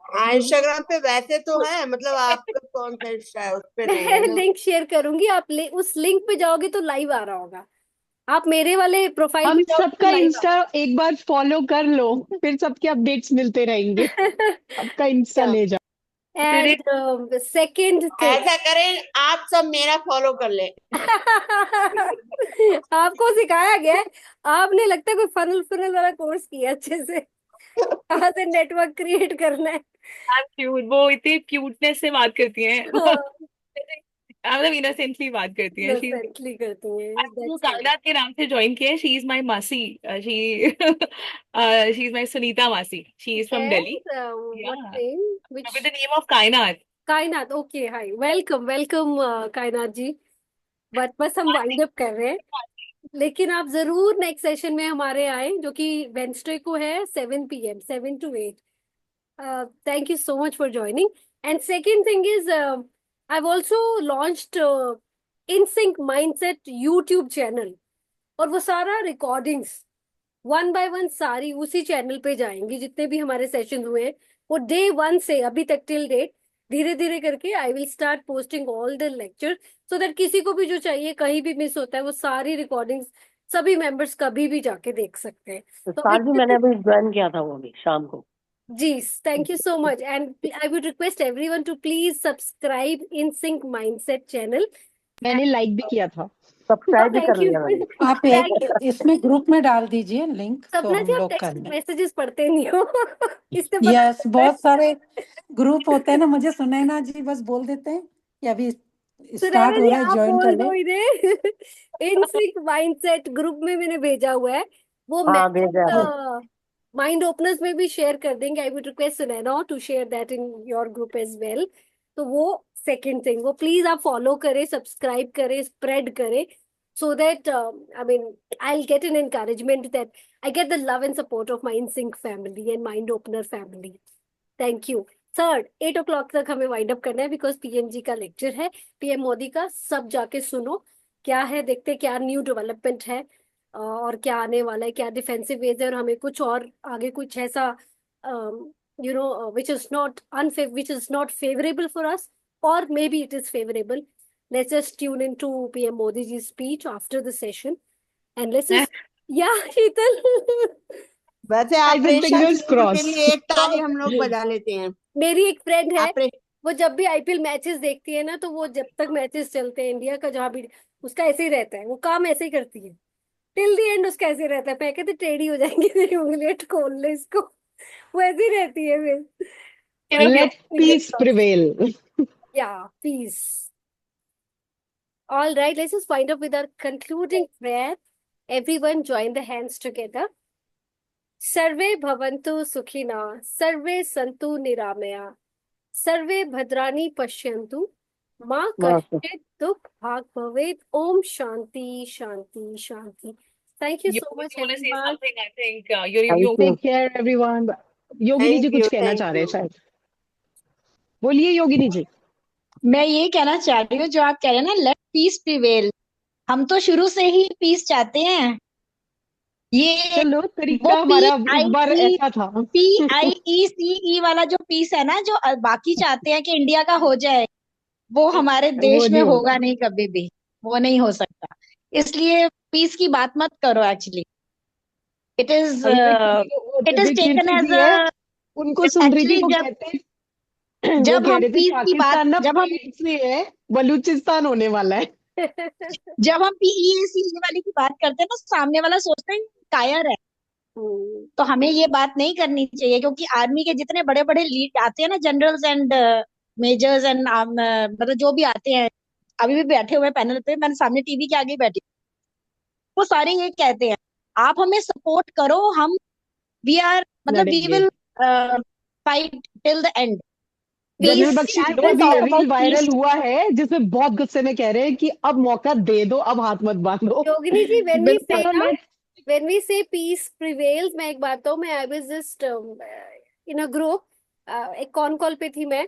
हाँ, इंस्टाग्राम पे वैसे तो है, मतलब आपका कौन सा इंस्टा है, उस पे नहीं है मैं ना। लिंक शेयर करूंगी, आप उस लिंक पे जाओगे तो लाइव आ रहा होगा। आप मेरे वाले प्रोफाइल पे हम जाओगे तो सबका लाइव इंस्टा एक बार फॉलो कर लो, फिर सबके अपडेट्स मिलते रहेंगे। आ सबका इंस्टा ले जाओ। एंड सेकंड थिंग, ऐसा करें आप सब मेरा फॉलो कर ले। आपको सिखाया गया है, आपने लगता है कोई फनल फनल वाला कोर्स किया अच्छे से, कहाँ से नेटवर्क क्रिएट करना है। क्यूट, वो इतनी क्यूटनेस से बात करती हैं। हाँ, मतलब इनोसेंटली बात करती हैं। शी इनोसेंटली करती हैं, वो दैट्स वाइट। कायनात के नाम से ज्वाइन किया है। She is my masi. She she is my Sunita masi. She is from Delhi. Yes, what Yeah, name? with Which the name of कायनात। कायनात? ओके, हाय, वेलकम वेलकम कायनात जी। बट बस हम वाइंड अप कर रहे हैं, लेकिन आप जरूर नेक्स्ट सेशन में हमारे आए, जो कि वेंसडे को है 7 PM, 7 to 8। Thank you so much for joining. And second thing is, I've also launched InSync Mindset YouTube channel, और वो सारा रिकॉर्डिंग्स वन बाय वन सारी उसी चैनल पे जाएंगी, जितने भी हमारे सेशन हुए हैं वो डे 1 से अभी तक टिल डेट। धीरे धीरे करके I will start posting all the lecture, so that किसी को भी जो चाहिए, कहीं भी मिस होता है, वो सारी रिकॉर्डिंग्स सभी मेंबर्स कभी भी जाके देख सकते हैं। तो सर जी मैंने अभी ज्वाइन किया था वो भी शाम को। जी, thank you so much, and I would request everyone to please subscribe in sync mindset channel. मैंने लाइक भी किया था। सब्सक्राइब भी थैंक कर यू। लिया मैंने। आप एक इसमें ग्रुप में डाल दीजिए लिंक, तो सपना हम जी, आप लोग कर टेक्स्ट लें। मैसेजेस पढ़ते नहीं हो। इससे पता यस, चलता है। बहुत सारे ग्रुप होते हैं ना, मुझे सुनैना जी बस बोल देते हैं कि अभी सुनैना स्टार्ट हो जी, रहा है, आप ज्वाइन बोल कर दो ले। इन्हें। इनसिक माइंडसेट ग्रुप में मैंने भेजा हुआ है, वो हाँ भेजा है। मैसेज माइंड ओपनर्स में भी शेयर कर देंगे। I would request Sunaina to share that in your group as well. तो वो सेकंड थिंग, वो प्लीज आप फॉलो करें, सब्सक्राइब करें, स्प्रेड करें, so that I mean, I'll get an encouragement that I get the love and support of my InSync family and Mind Opener family. Thank you. Third, 8 o'clock तक हमें wind up करना है, because PM जी का lecture है, PM Modi का। सब जाके सुनो, क्या है, देखते क्या न्यू डेवलपमेंट है, और क्या आने वाला है, क्या डिफेंसिव वेज है, और हमें कुछ और आगे कुछ ऐसा which is not favorable for us, or maybe it is favorable. Let's just tune into PM Modi ji's speech after the session, and let's just yeah, Sheetal. वैसे I will ऑपरेशन fingers सिंदूर के crossed. लिए एक ताली हम लोग बजा लेते हैं। मेरी एक फ्रेंड है, ऑपरेशन वो जब भी आईपीएल मैचेस देखती है ना, तो वो जब तक मैचेस चलते हैं इंडिया का, जहां भी, उसका ऐसे ही रहता है, वो काम ऐसे ही करती है टिल द एंड, उसका ऐसे रहता है। मैं कहती टेढ़ी हो जाएंगी तेरी उंगलियां, खोल ले इसको। वो ऐसे ही रहती है फिर। Let peace prevail. Yeah, peace. All right, let's just wind up with our concluding prayer. Everyone join the hands together. सर्वे भवन्तु सुखिनः, सर्वे सन्तु निरामया, सर्वे भद्राणि पश्यन्तु, माँ कश्चित् दुःख भाग् भवेत्। ओम शांति शांति शांति। Thank you so much, You want to say everyone. something? I think you're Thank you. Take care everyone. Yogini ji thank you, कुछ कहना थैंक चाह रहे हैं यू। शायद। बोलिए योगिनी जी। मैं ये कहना चाह रही हूँ, जो आप कह रहे हैं ना, लेट पीस प्रिवेल, हम तो शुरू से ही पीस चाहते हैं। ये चलो वो तरीका हमारा इस बार ऐसा था। PIECE वाला जो पीस है ना, जो बाकी चाहते हैं कि इंडिया का हो जाए, वो हमारे वो देश में नहीं होगा होगा। नहीं, कभी भी वो नहीं हो सकता। इसलिए पीस की बात मत करो। Actually it is it is taken as a, उनको सुन रही थी, एक्चुअली वो जब कहते वो जब कह हम रहे थे पीस की बात, पाकिस्तान ना जब हम पेट से है, बलूचिस्तान होने वाला है। जब हम PIECE वाली की बात करते हैं ना, सामने वाला सोचता है कायर है। तो हमें ये बात नहीं करनी चाहिए, क्योंकि आर्मी के जितने बड़े बड़े लीड आते हैं ना, जनरल्स एंड मेजर्स एंड मतलब जो भी आते हैं, अभी भी बैठे हुए पैनल पे, मैंने सामने टीवी के आगे ही बैठी, वो सारे ये कहते हैं, आप हमें सपोर्ट करो, हम वी आर मतलब वी लड़ेंगे। Will fight till the end. General Peace, Bakshi I का will भी talk reel about viral peace. हुआ है, जिसमें बहुत गुस्से में कह रहे हैं कि अब मौका दे दो, अब हाथ मत बांधो। योगिनी जी, when we say बिल्कुल ना, let when we say peace prevails, मैं एक बात बताऊँ, मैं I was just in a group, एक कॉन कॉल पे थी मैं,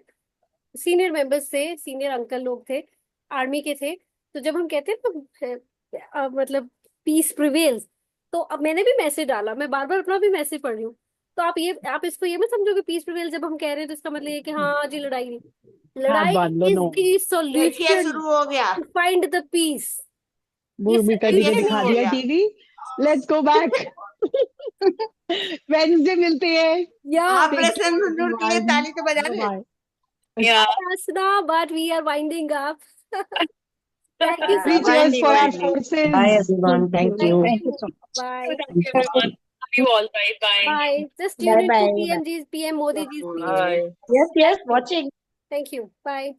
सीनियर मेंबर्स थे, सीनियर अंकल लोग थे, आर्मी के थे। तो जब हम कहते हैं ना मतलब पीस प्रिवेल्स, तो अब मैंने भी मैसेज डाला, मैं बार बार अपना भी मैसेज पढ़ रही हूँ। तो आप इसको ये मत समझो कि पीस प्रिवेल जब हम कह रहे हैं तो इसका मतलब ये कि हाँ जी लड़ाई नहीं, हाथ लड़ाई बांध लो। इज नो, द देखिए सॉल्यूशन शुरू हो गया, टू फाइंड द पीस। ये भूमिका जी को देखिए सॉल्यूशन शुरू दिखा हो दिया गया। TV. Let's go back. Wednesday मिलते हैं। या टेक ऑपरेशन केयर सिंदूर के लिए एवरीवन। ताली तो बजा बाय दे। Bye. Yeah. Asna, but we are winding up. Thank you so Three much. cheers for our Winding. forces. Bye everyone. Thank Thank you. Thank you so much. Bye. Thank you, everyone. Love you all. Bye. Bye. Bye. Just tune Bye into bye. PM Modi ji's speech. Bye. Yes, watching. Thank you. Bye.